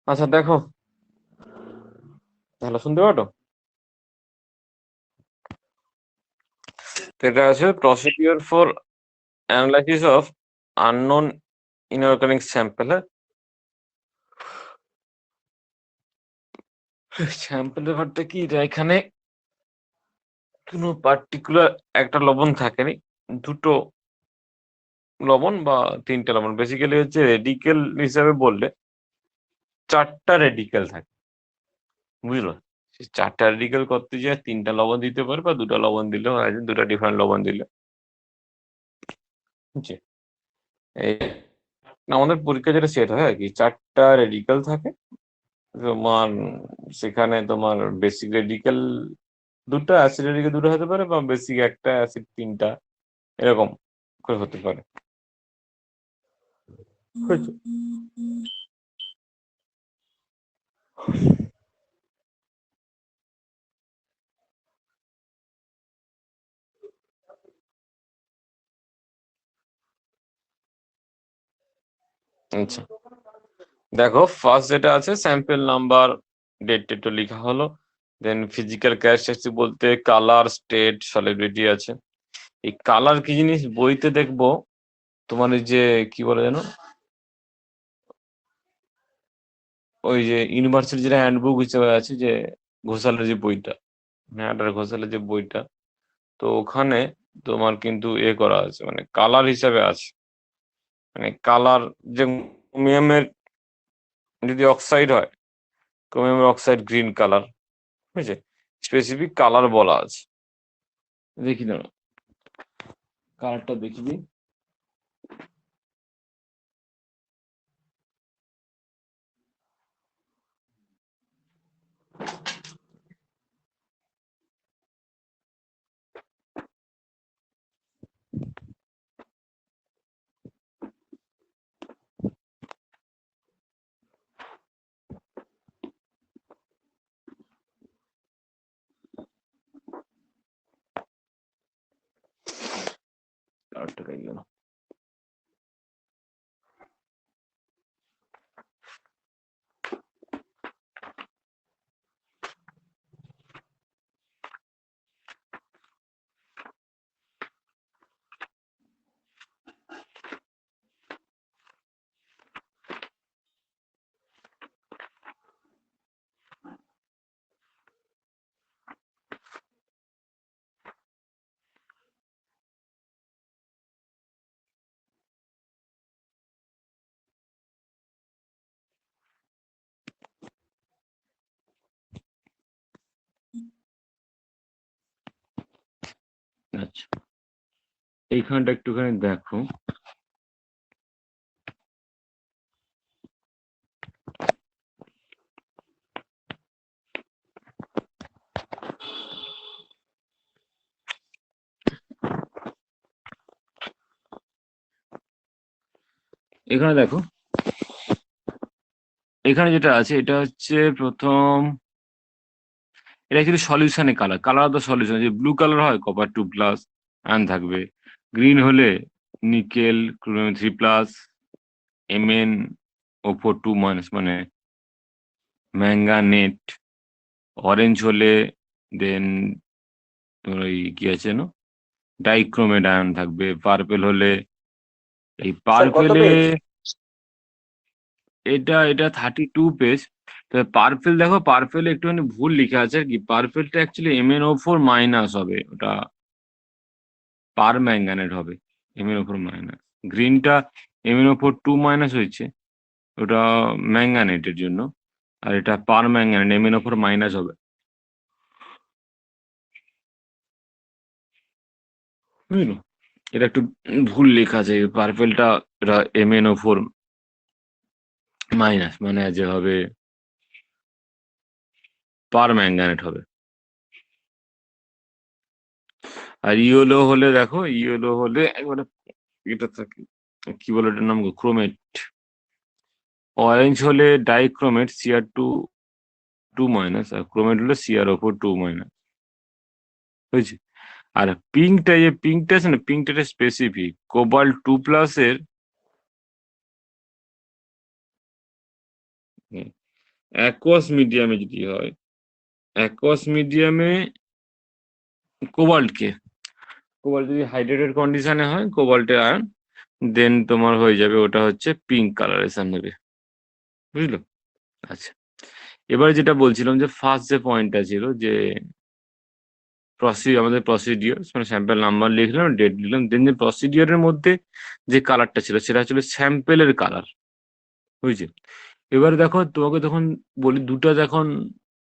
আচ্ছা দেখো, তাহলে শুনতে পারো? তো এটা আছে procedure for analysis of unknown inorganic sample. Sample ব্যাপারটা কি, এখানে কোনো পার্টিকুলার একটা লবণ থাকেনি, দুটো লবণ বা তিনটা লবণ, বেসিক্যালি হচ্ছে রেডিকেল হিসাবে বললে চারটা রেডিকেল থাকে, বুঝলো? চারটা রেডিকেল করতে যায় তিনটা লবণ দিতে পারে বা দুটা লবণ দিলেও হয়, দুটা ডিফারেন্ট লবণ দিলে। বুঝছি। এই আমাদের পরীক্ষা যেটা সেট হয় আর কি, চারটা রেডিকেল থাকে তোমার, সেখানে তোমার বেসিক রেডিকেল দুটো, অ্যাসিড রেডিকেল দুটো হতে পারে, বা বেসিক একটা, অ্যাসিড তিনটা, এরকম করে হতে পারে। বুঝছো? আচ্ছা দেখো, ফার্স্ট যেটা আছে স্যাম্পল নাম্বার, ডেট টেটও লেখা হলো। দেন ফিজিক্যাল ক্যারেক্টারিস্টিক বলতে কালার, স্টেট, সলিডিটি আছে। এই কালার কি জিনিস বইতে দেখবো, তোমার এই যে কি বলে জানো, ওই যে ইউনিভার্সিটি যেটা হ্যান্ডবুক হিসেবে আছে, যে ঘোষালের যে বইটা, ম্যাডার ঘোষালের যে বইটা, তো ওখানে তোমার কিন্তু করা আছে, মানে কালার হিসাবে আছে। মানে কালার, যে ক্রোমিয়ামের যদি অক্সাইড হয়, ক্রোমিয়ামের অক্সাইড গ্রিন কালার, বুঝছে? স্পেসিফিক কালার বলা আছে। দেখি না, কালারটা দেখি দিই। কালারটা কাই গেল। আচ্ছা, এইখানটা একটুখানি দেখো। এখানে দেখো, এখানে যেটা আছে এটা হচ্ছে প্রথম, এটা অ্যাকচুয়ালি সলিউশনে colour, colour of the solution. যে ব্লু কালার হয় কপার 2+ আয়ন থাকবে, গ্রিন হলে নিকেল ক্রোমিয়াম 3+, MnO4 2- মানে ম্যাঙ্গানেট। অরেঞ্জ হলে দেন তোমার ওই কি আছে না, ডাইক্রোমেট আয়ন থাকবে। পার্পেল হলে, এই স্যার কত পার্পেলে, পেজ? এটা এটা 32 পেজ। তবে পার্পেল দেখো, পার্পেল একটুখানি ভুল লিখা আছে আর কি, পার্পেলটা অ্যাকচুয়ালি MnO4- হবে, ওটা পার ম্যাঙ্গানেট হবে, MnO4-। গ্রিনটা MnO4 2- হয়েছে, ওটা ম্যাঙ্গানেটের জন্য। আর এটা পার ম্যাঙ্গানেট, MnO4- হবে, বুঝলো? এটা একটু ভুল লেখা আছে, পার্পেলটা এটা MnO4-, মানে যে হবে পার ম্যাঙ্গানেট হবে। আর ইয়েলো হলে দেখো, ইয়েলো হলে একবারে এটা থাকে, কি বলে এটার নাম, ক্রোমেট। অরেঞ্জ হলে ডাইক্রোমেট, Cr2 2-, আর ক্রোমেট হলে CrO4 2-। বুঝছি। আর পিঙ্কটা, যে পিঙ্কটা আছে না, পিঙ্কটা একটা স্পেসিফিক, কোবাল্ট 2+ এর অ্যাকুয়াস মিডিয়ামে যদি হয়, অ্যাকুয়াস মিডিয়ামে কোবাল্টকে, কোবাল্ট যদি হাইড্রেটেড কন্ডিশনে হয় কোবাল্টের আয়ন, দেন তোমার হয়ে যাবে ওটা হচ্ছে পিঙ্ক কালারেশন নেবে, বুঝলো? আচ্ছা, এবার যেটা বলছিলাম যে ফার্স্ট যে পয়েন্টটা ছিল যে আমাদের প্রসিডিওর, মানে স্যাম্পল নাম্বার লিখলাম, ডেট লিখলাম, দেন যে প্রসিডিওরের মধ্যে যে কালারটা ছিল সেটা ছিল স্যাম্পেলের কালার, বুঝছে? এবার দেখো তোমাকে তখন বলি দুটো যখন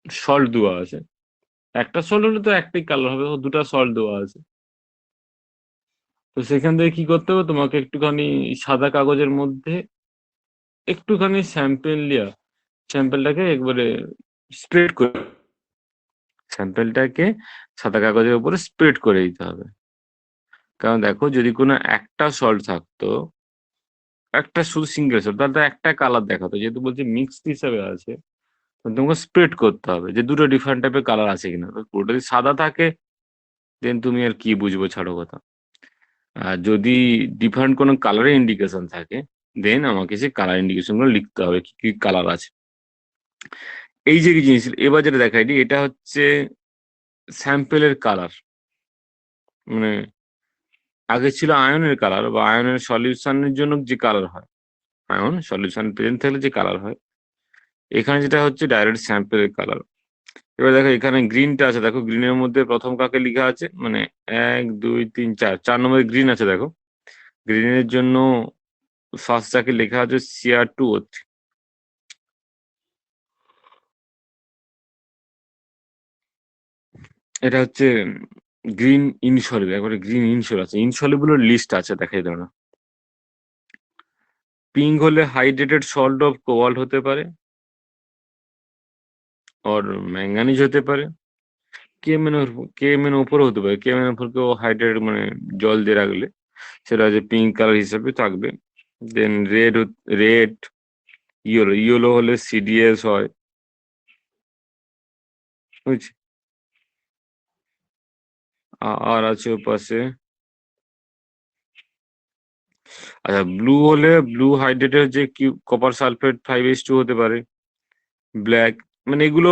সল্ট দেওয়া আছে, একটা সল্ট হলে তো একটাই কালার হবে, দুটো সল্ট দেওয়া আছে, তো সেখান থেকে কি করতে হবে তোমাকে একটুখানি সাদা কাগজের মধ্যে একটুখানি স্যাম্পেল লিয়া, স্যাম্পেলটাকে একবারে স্প্রেড করে, স্যাম্পেলটাকে সাদা কাগজের উপরে স্প্রেড করে দিতে হবে। কারণ দেখো যদি কোনো একটা সল্ট থাকতো, একটা শুধু সিঙ্গেল সল্ট, তাহলে তো একটা কালার দেখাতো, যেহেতু বলছি মিক্সড হিসাবে আছে তো তোমাকে স্প্রেড করতে হবে যে দুটো ডিফারেন্ট টাইপের কালার আছে কিনা, তো পুরোটা যদি সাদা থাকে দেন তুমি আর কি বুঝবো, ছাড়ো কথা। আর যদি ডিফারেন্ট কোনো কালারের ইন্ডিকেশন থাকে দেন আমাকে সেই কালার ইন্ডিকেশন গুলো লিখতে হবে কি কি কালার আছে। এই যে কি জিনিস, এবার যেটা দেখাইনি এটা হচ্ছে স্যাম্পেলের কালার, মানে আগে ছিল আয়নের কালার বা আয়নের সলিউশনের জন্য যে কালার হয়, আয়ন সলিউশন প্রেজেন্ট থাকলে যে কালার হয়, এখানে যেটা হচ্ছে ডাইরেক্ট স্যাম্পেলের কালার। এবার দেখো এখানে গ্রিনটা আছে, দেখো গ্রিনের মধ্যে প্রথম কাকে লেখা আছে, মানে 1 2 3 4, 4 নম্বরে গ্রিন আছে দেখো, গ্রিনের জন্য ফার্স্ট যাকে লেখা আছে Cr2O3, এটা হচ্ছে গ্রিন ইনসলিবল, একবারে গ্রিন ইনসল আছে, ইনসলিবলের লিস্ট আছে দেখাই দাও না। পিঙ্ক হলে হাইড্রেটেড সল্ট অফ কোবাল্ট হতে পারে, আর ম্যাঙ্গানিজ হতে পারে, কেএমএন উপরে হতে পারে, কেএমএন উপরকেও হাইড্রেটেড মানে জল দিয়ে রাখলে সেটা হচ্ছে পিঙ্ক কালার হিসেবে থাকবে। দেন রেড, ইয়েলো, ইয়েলো হলে সিডিএস হয়, বুঝছি? আর আছে ওপাশে, আচ্ছা ব্লু হলে ব্লু হাইড্রেটেড যে কপার সালফেট 5H2 হতে পারে, ব্ল্যাক, মানে এগুলো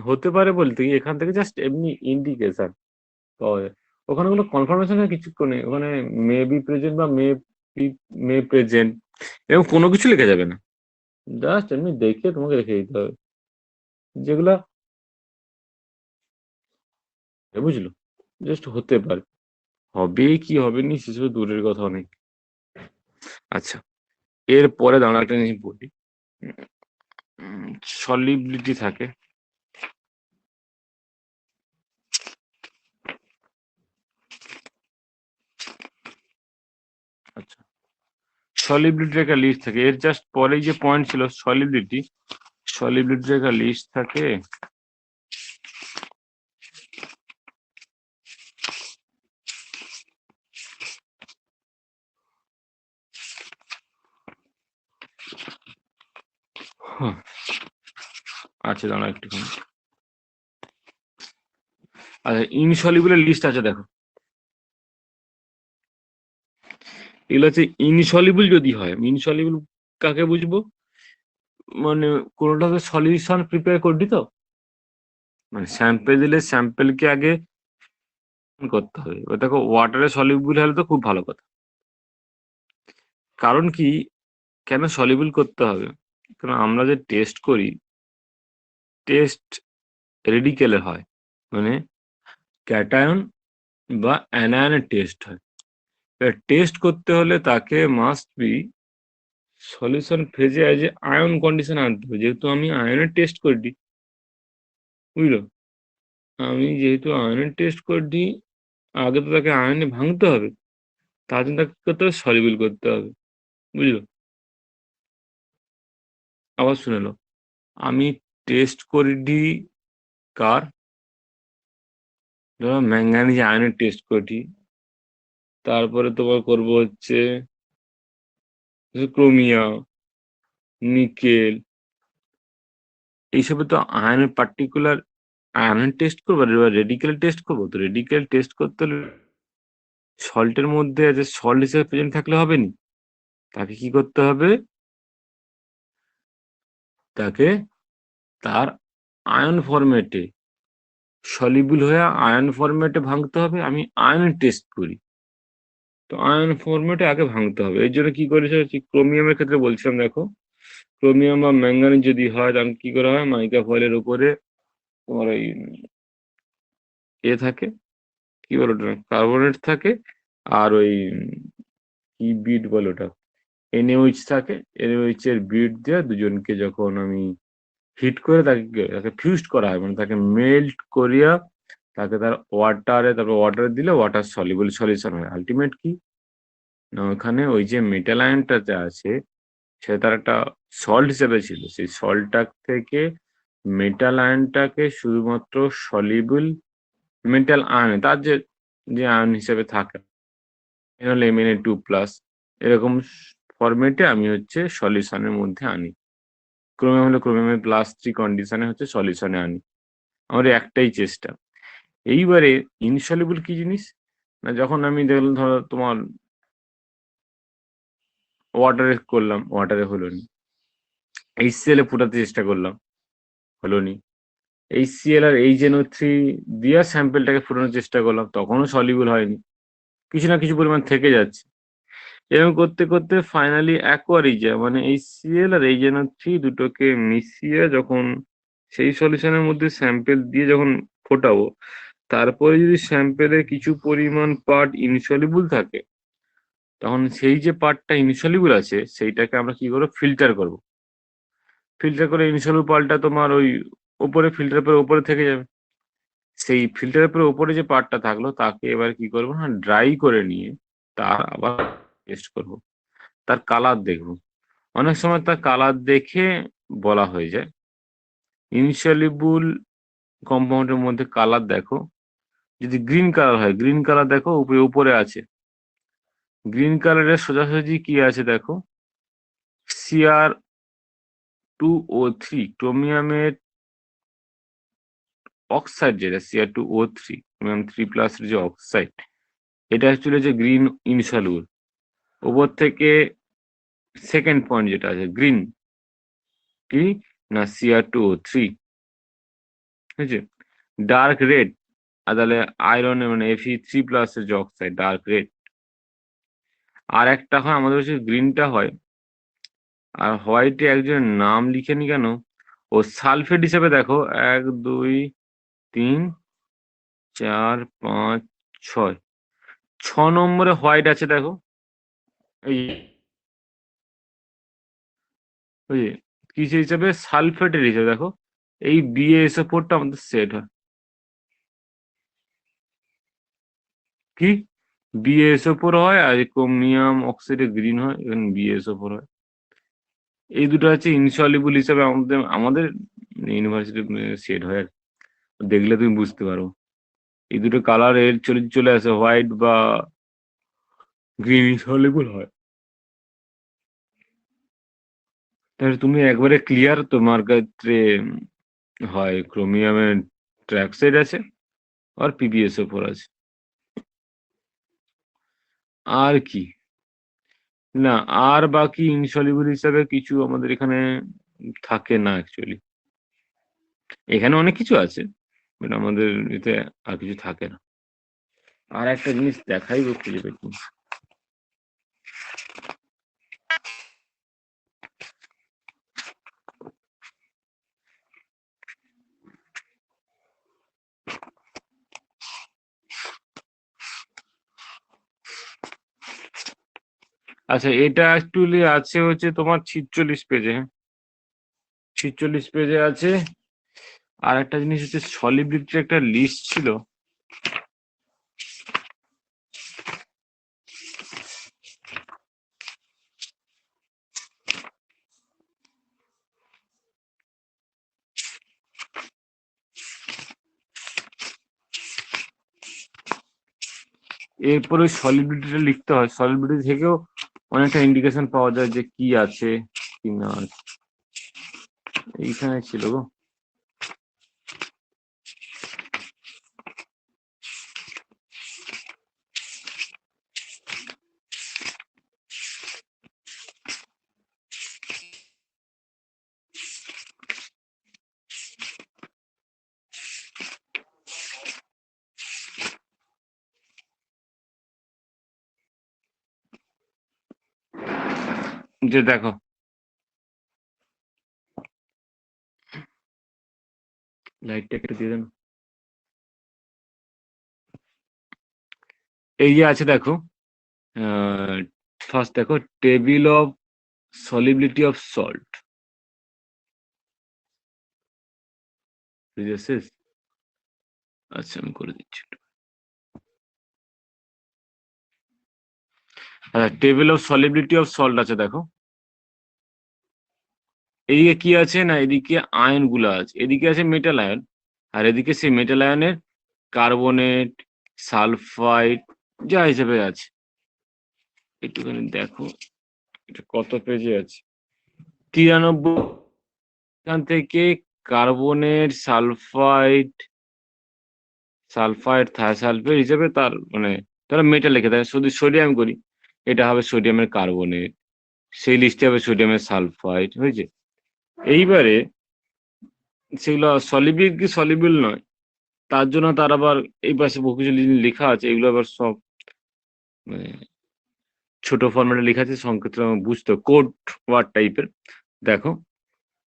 হতে পারে বলতে কি এখান থেকে জাস্ট এমনি ইন্ডিকেশন পাওয়া যায়, ওখানে কোনো কনফার্মেশনের কিছু নেই, ওখানে মে বি প্রেজেন্ট বা মে প্রেজেন্ট এরকম কোনো কিছু লেখা যাবে না, জাস্ট এমনি দেখে তোমাকে রেখে দিতে হবে যেগুলা, বুঝলো? জাস্ট হতে পারে, হবে কি হবে নি সেসব দূরের কথা অনেক। আচ্ছা, এরপরে দাঁড়া একটা জিনিস বলি, সলিবিলিটি থাকে, আচ্ছা সলিবিলিটির একটা লিস্ট থাকে, এর জাস্ট পরেই যে পয়েন্ট ছিল সলিবিলিটি, সলিবিলিটির একটা লিস্ট থাকে, আচ্ছা দাঁড়া একটুখানি, আচ্ছা ইনসলিবলের লিস্ট আছে দেখো, এগুলো হচ্ছে ইনসলিবল যদি হয়, ইনসলিবল কাকে বুঝবো, মানে কোনোটাকে সলিউশন প্রিপেয়ার করবি তো, মানে স্যাম্পেল দিলে স্যাম্পেলকে আগে করতে হবে, এবার দেখো ওয়াটারে সলিউবল হলে তো খুব ভালো কথা, কারণ কি কেন সলিউবল করতে হবে, কারণ আমরা যে টেস্ট করি, টেস্ট রেডিকেলে হয়, মানে ক্যাটায়ন বা অ্যানায়নের টেস্ট হয়, এবার টেস্ট করতে হলে তাকে মাস্ট বি সলিউশন ফেজে এজ এ আয়ন কন্ডিশন আনতে হবে, যেহেতু আমি আয়নের টেস্ট করি, বুঝলো? আমি যেহেতু আয়নের টেস্ট করি, আগে তো তাকে আয়নে ভাঙতে হবে, তার জন্য তাকে কি করতে হবে, সলিউবল করতে হবে, বুঝলো? আবার শুনে নাও, আমি টেস্ট করি কার, ধরো ম্যাঙ্গানিজ আয়নের টেস্ট করি, তারপরে তোমার করবো হচ্ছে ক্রোমিয়া, নিকেল, এইসবে তো আয়নের পার্টিকুলার আয়নের টেস্ট করবো, এবার রেডিকেল টেস্ট করবো, তো রেডিকেল টেস্ট করতে হলে সল্টের মধ্যে যে সল্ট হিসেবে প্রেজেন্ট থাকলে হবে নি, তাকে কি করতে হবে, তাকে তার আয়ন ফরম্যাটে সলিউবল হয়ে আয়ন ফরম্যাটে ভাঙতে হবে, আমি আয়ন টেস্ট করি। তো আয়ন ফরম্যাটে আগে ভাঙতে হবে, এর জন্য কি করেছে ক্রোমিয়ামের ক্ষেত্রে বলছিলাম, দেখো ক্রোমিয়াম বা ম্যাঙ্গানিজ যদি হয় তাহলে কি করা হয়, মাইকা ফয়েলের উপরে তোমার ওই থাকে, কি বলো ওটা, কার্বনেট থাকে, আর ওই কি বিট বলো ওটা, এনএইচ থাকে, এনএইচ এর বিট দিয়ে দুজনকে যখন আমি হিট করে তাকে ফিউজড করা হয়, মানে তাকে মেল্ট করিয়া তাকে তার ওয়াটারে, তারপর ওয়াটার দিলে ওয়াটার সলিউবল সলিউশন হয়। আলটিমেট কি না, ওখানে ওই যে মেটাল আয়নটা যা আছে সে তার একটা সল্ট হিসেবে ছিল, সেই সল্টটা থেকে মেটাল আয়নটাকে শুধুমাত্র সলিউবল মেটাল আয়ন, তার যে যে আয়ন হিসেবে থাকে হলো Mna2+, এরকম ফরম্যাটে আমি হচ্ছে সলিউশনের মধ্যে আনি। ক্রোমিয়াম হলে ক্রোমিয়ামের +3 কন্ডিশনে হচ্ছে সলিউশনে আনি। আমার একটাই চেষ্টা। এইবারে ইনসলিউবল কি জিনিস, না যখন আমি দেখলাম ধরো তোমার ওয়াটারে করলাম, ওয়াটারে হলো নি, HCl এ ফোটাতে চেষ্টা করলাম, হলো নি, HCl আর HNO3 দিয়া স্যাম্পেলটাকে ফোটানোর চেষ্টা করলাম, তখনও সলিউবল হয়নি, কিছু না কিছু পরিমাণ থেকে যাচ্ছে। এরকম করতে করতে ফাইনালি অ্যাকোয়ারিজা মানে HCl আর HNO3 দুটোকে মিশিয়ে যখন সেই সলিউশনের মধ্যে স্যাম্পেল দিয়ে যখন ফোটাবো, তারপরে যদি স্যাম্পেলে কিছু পরিমাণ পার্ট ইনসলিউবল থাকে, তখন সেই যে পার্টটা ইনসলিউবল আছে সেইটাকে আমরা কি করবো, ফিল্টার করব। ফিল্টার করে ইনসলিউবল পার্টটা তোমার ওই ওপরে ফিল্টার পেপারের উপরে থেকে যাবে। সেই ফিল্টার পেপারের উপরে যে পার্টটা থাকলো তাকে এবার কি করবো না, ড্রাই করে নিয়ে তার আবার টেস্ট করব, তার কালার দেখব। অনেক সময় তার কালার দেখে বলা হয়ে যায়। ইনসলিউবল কম্পাউন্ডের মধ্যে কালার দেখো, যদি গ্রিন কালার হয়, গ্রিন কালার দেখো উপরে উপরে আছে, গ্রিন কালারের সোজাসুজি কি আছে দেখো, Cr2O3 ক্রোমিয়ামের অক্সাইড, যেটা Cr2O3 ক্রোমিয়াম 3+ এর যে অক্সাইড, এটা অ্যাকচুয়ালি যে গ্রিন ইনসলিউবল। উপর থেকে সেকেন্ড পয়েন্ট যেটা আছে গ্রিন, কি না Cr2O3, ঠিক আছে। ডার্ক রেড, আর তাহলে আয়রনের মানে Fe3+ এর যে অক্সাইড, ডার্ক রেড। আর একটা হয় আমাদের হচ্ছে গ্রিনটা হয়, আর হোয়াইটে একজনের নাম লিখেনি কেন, ও সালফেট হিসেবে দেখো 1 2 3 4 5 6, 6 নম্বরে হোয়াইট আছে দেখো, এই ওই কিসে হিসেবে, সালফেটের হিসেবে দেখো, এই BaSO4টা আমাদের সেট হয় কি, BaSO4 হয়, আর ক্রোমিয়াম অক্সাইডে গ্রিন হয়, এখানে BaSO4 হয়। এই দুটো হচ্ছে ইনসলিউবল হিসেবে আমাদের আমাদের ইউনিভার্সিটি সেট হয় আর কি। দেখলে তুমি বুঝতে পারো, এই দুটো কালার এর চলে চলে আসে, হোয়াইট বা গ্রিন ইনসলিউবল হয়। তাহলে তুমি একবারে ক্লিয়ার, তোমার ক্ষেত্রে হয় ক্রোমিয়ামের ট্র্যাক্সাইড আছে আর PbSO4 আছে, আর কি না, আর বাকি ইনসলিউবল হিসাবে কিছু আমাদের এখানে থাকে না অ্যাকচুয়ালি। এখানে অনেক কিছু আছে, বাট আমাদের এতে আর কিছু থাকে না। আর একটা জিনিস দেখাইবো, খুঁজে পেটি। আচ্ছা, এটা অ্যাকচুয়ালি আছে হচ্ছে তোমার 46 পেজে, হ্যাঁ 46 পেজে আছে। আর একটা জিনিস হচ্ছে সলিবিলিটির একটা লিস্ট ছিল, এরপরে সলিবিলিটিটা লিখতে হয়, সলিবিলিটি থেকেও অনেকটা ইন্ডিকেশন পাওয়া যায় যে কি আছে কি না আছে। এইখানে ছিল গো, যে দেখো লাইটটা একটু দিয়ে দেন। এই যে আছে দেখো, ফার্স্ট দেখো table of solubility of salt, শেষ। আচ্ছা আমি করে দিচ্ছি। আচ্ছা table of solubility of salt আছে দেখো, এদিকে কি আছে না, এদিকে আয়ন গুলো আছে, এদিকে আছে মেটাল আয়ন, আর এদিকে সেই মেটাল আয়নের কার্বনেট, সালফাইড যা হিসেবে আছে। একটুখানি দেখো এটা কত পেজে আছে, 93। এখান থেকে কার্বনেট, সালফাইড থায়োসালফেট হিসেবে তার মানে তারা মেটাল লিখে দেয়। শুধু সোডিয়াম করি, এটা হবে সোডিয়ামের কার্বনেট, সেই লিস্টে হবে সোডিয়ামের সালফাইড, হয়েছে। এইবারে সেগুলো সলিবিল কি সলিবিল নয়, তার জন্য তার আবার এই পাশে বহু কিছু লেখা আছে, এগুলো আবার সব মানে ছোট ফরম্যাটে লেখা আছে, সংক্ষিপ্ত বুঝতে কোড ওয়ার্ড টাইপের। দেখো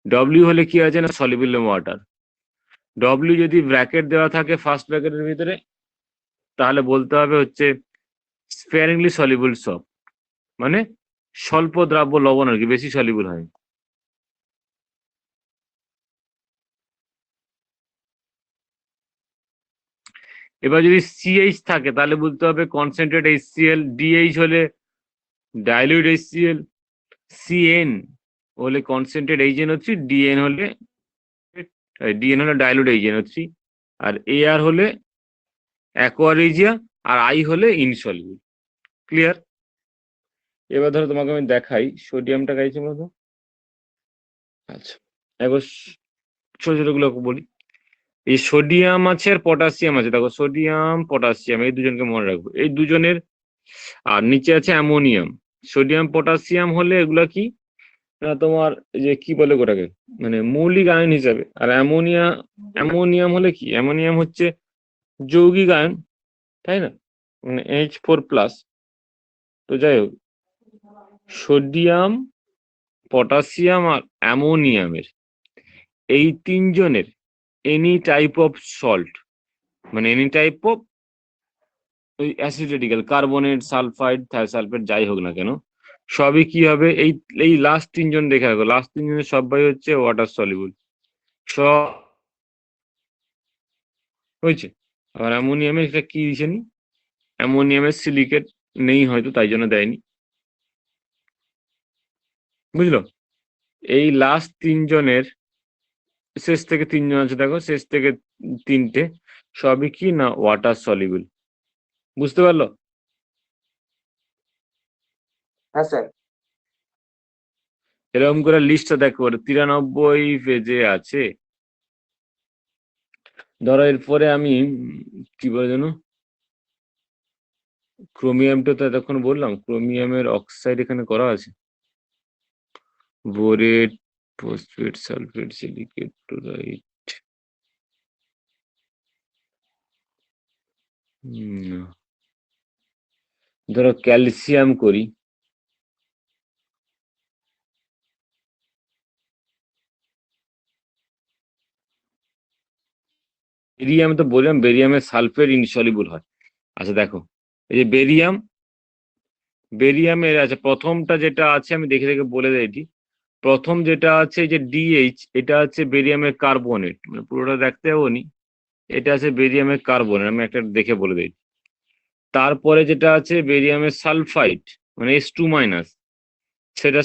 ডব্লিউ হলে কি আছে না, সলিবল ওয়াটার। ডব্লিউ যদি ব্র্যাকেট দেওয়া থাকে ফার্স্ট ব্র্যাকেটের ভিতরে, তাহলে বলতে হবে হচ্ছে স্পেয়ারিংলি সলিবল সব, মানে স্বল্প দ্রাব্য লবণ আর কি, বেশি সলিবল হয়। এবার যদি সিএইচ থাকে তাহলে বলতে হবে কনসেন্ট্রেট এইচসিএল, ডিএইচ হলে ডাইলিউট এইচসিএল, সিএন হলে কনসেন্ট্রেট এইচএনও3, ডিএন হলে ডাইলুট এইচএনও3, আর এআর হলে অ্যাকোয়ারিজিয়া, আর আই হলে ইনসলিবল। ক্লিয়ার? এবার ধরো তোমাকে আমি দেখাই সোডিয়ামটা গাইছে মতো। আচ্ছা একবার ছোট ছোট গুলো বলি। এই সোডিয়াম আছে আর পটাশিয়াম আছে, দেখো সোডিয়াম পটাশিয়াম এই দুজনকে মনে রাখবো, এই দুজনের। আর নিচে আছে অ্যামোনিয়াম। সোডিয়াম পটাশিয়াম হলে এগুলা কি না তোমার যে কি বলে ওটাকে, মানে মৌলিক আয়ন হিসাবে। আর অ্যামোনিয়াম হলে কি, অ্যামোনিয়াম হচ্ছে যৌগিক আয়ন, তাই না, মানে H4+। তো যাই হোক, সোডিয়াম, পটাশিয়াম আর অ্যামোনিয়ামের এই তিনজনের এনি টাইপ অফ সল্ট, মানে এনি টাইপ অফ ওই অ্যাসিডেটিক্যাল কার্বনেট, সালফাইড, থায়োসালফেট যাই হোক না কেন, সবই কি হবে, এই এই লাস্ট তিনজন দেখে রাখো, লাস্ট তিনজনের সবাই হচ্ছে ওয়াটার সলিবল সব, হয়েছে। আর অ্যামোনিয়ামের এটা কি দিছে নি, অ্যামোনিয়ামের সিলিকেট নেই হয়তো, তাই জন্য দেয়নি, বুঝলো। এই লাস্ট তিনজনের শেষ থেকে তিনজন আছে দেখো, শেষ থেকে তিনটে সবই কি না ওয়াটার সলিবল, বুঝতে পারলো? হ্যাঁ স্যার। এরকম করে লিস্টটা দেখো, 93 পেজে আছে। ধরো এরপরে আমি কি বলে জানো, ক্রোমিয়ামটা তো এতক্ষণ বললাম, ক্রোমিয়ামের অক্সাইড এখানে করা আছে, borate, phosphate, sulphate, silicate, chloride. ধরো ক্যালসিয়াম করি, বেরিয়াম তো বললাম, বেরিয়ামের সালফেট ইনসলিবল হয়। আচ্ছা দেখো এই যে বেরিয়ামের আছে প্রথমটা যেটা আছে, আমি দেখে দেখে বলে দিই এটি। প্রথম যেটা আছে যে ডিএইচ, এটা হচ্ছে বেরিয়ামের কার্বনেট, মানে পুরোটা দেখতে যাবো নি, এটা আছে বেরিয়ামের কার্বনেট, আমি একটা দেখে বলে দিই। তারপরে যেটা আছে বেরিয়ামের সালফাইড, মানে S2-, সেটা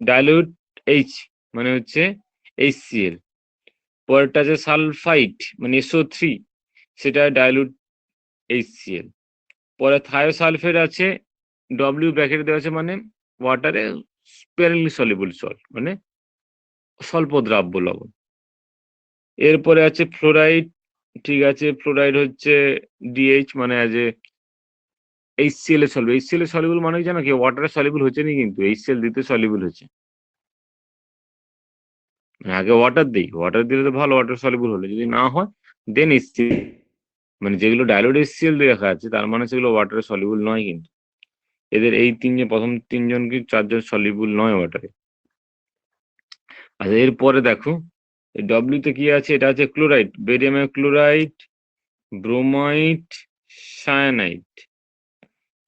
ডাইলিউট এইচ, মানে হচ্ছে HCl। পরেরটা আছে সালফাইড মানে SO3, সেটা ডাইলিউট HCl। পরে থায়োসালফেট আছে, ডব্লিউ ব্র্যাকেট দেওয়া আছে, মানে ওয়াটারে স্পেয়ারিংলি সলিবল সল্ট, মানে স্বল্প দ্রাব্য লবণ। এরপরে আছে ফ্লোরাইড, ঠিক আছে, ফ্লোরাইড হচ্ছে ডিএইচ, মানে অ্যাজ এ HCl এ সলভেট। HCl এ সলিবল মানে কি জানো কি, ওয়াটারে সলিবল হচ্ছে না, কিন্তু HCl দিতে সলিবল হচ্ছে। আগে ওয়াটার দিই, ওয়াটার দিলে তো ভালো, ওয়াটার সলিবল হলে, যদি না হয় দেন HCl, মানে যেগুলো ডাইলুট HCl দেখা আছে তার মানে সেগুলো ওয়াটারে সলিবল নয় কিন্তু। এদের এই প্রথম তিনজন কি চারজন সলিউবল নয় ওয়াটারে। আচ্ছা, এরপরে দেখো ডব্লিউ তে কি আছে, এটা আছে ক্লোরাইড, বেরিয়ামের ক্লোরাইড, ব্রোমাইড, সায়ানাইড।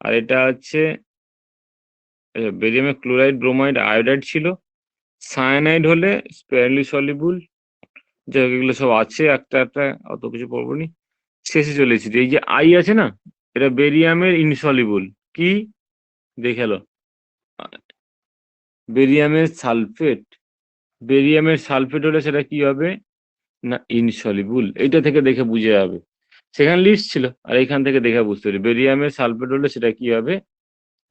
আর এটা আছে বেরিয়ামের ক্লোরাইড, ব্রোমাইড, আয়োডাইড ছিল। সায়ানাইড হলে স্পেয়ারলি সলিউবল। যাই হোক, এগুলো সব আছে একটা একটা, অত কিছু পড়বো নি। শেষে চলে এসেছি, এই যে আই আছে না, এটা বেরিয়ামের ইনসলিউবল। কি দেখালো, বেরিয়ামের সালফেট। বেরিয়ামের সালফেট হলে সেটা কি হবে না, ইনসলিউবল। এইটা থেকে দেখে বুঝে যাবে, সেখানে লিস্ট ছিল আর এখান থেকে দেখে বুঝতে পারি বেরিয়ামের সালফেট হলে সেটা কি হবে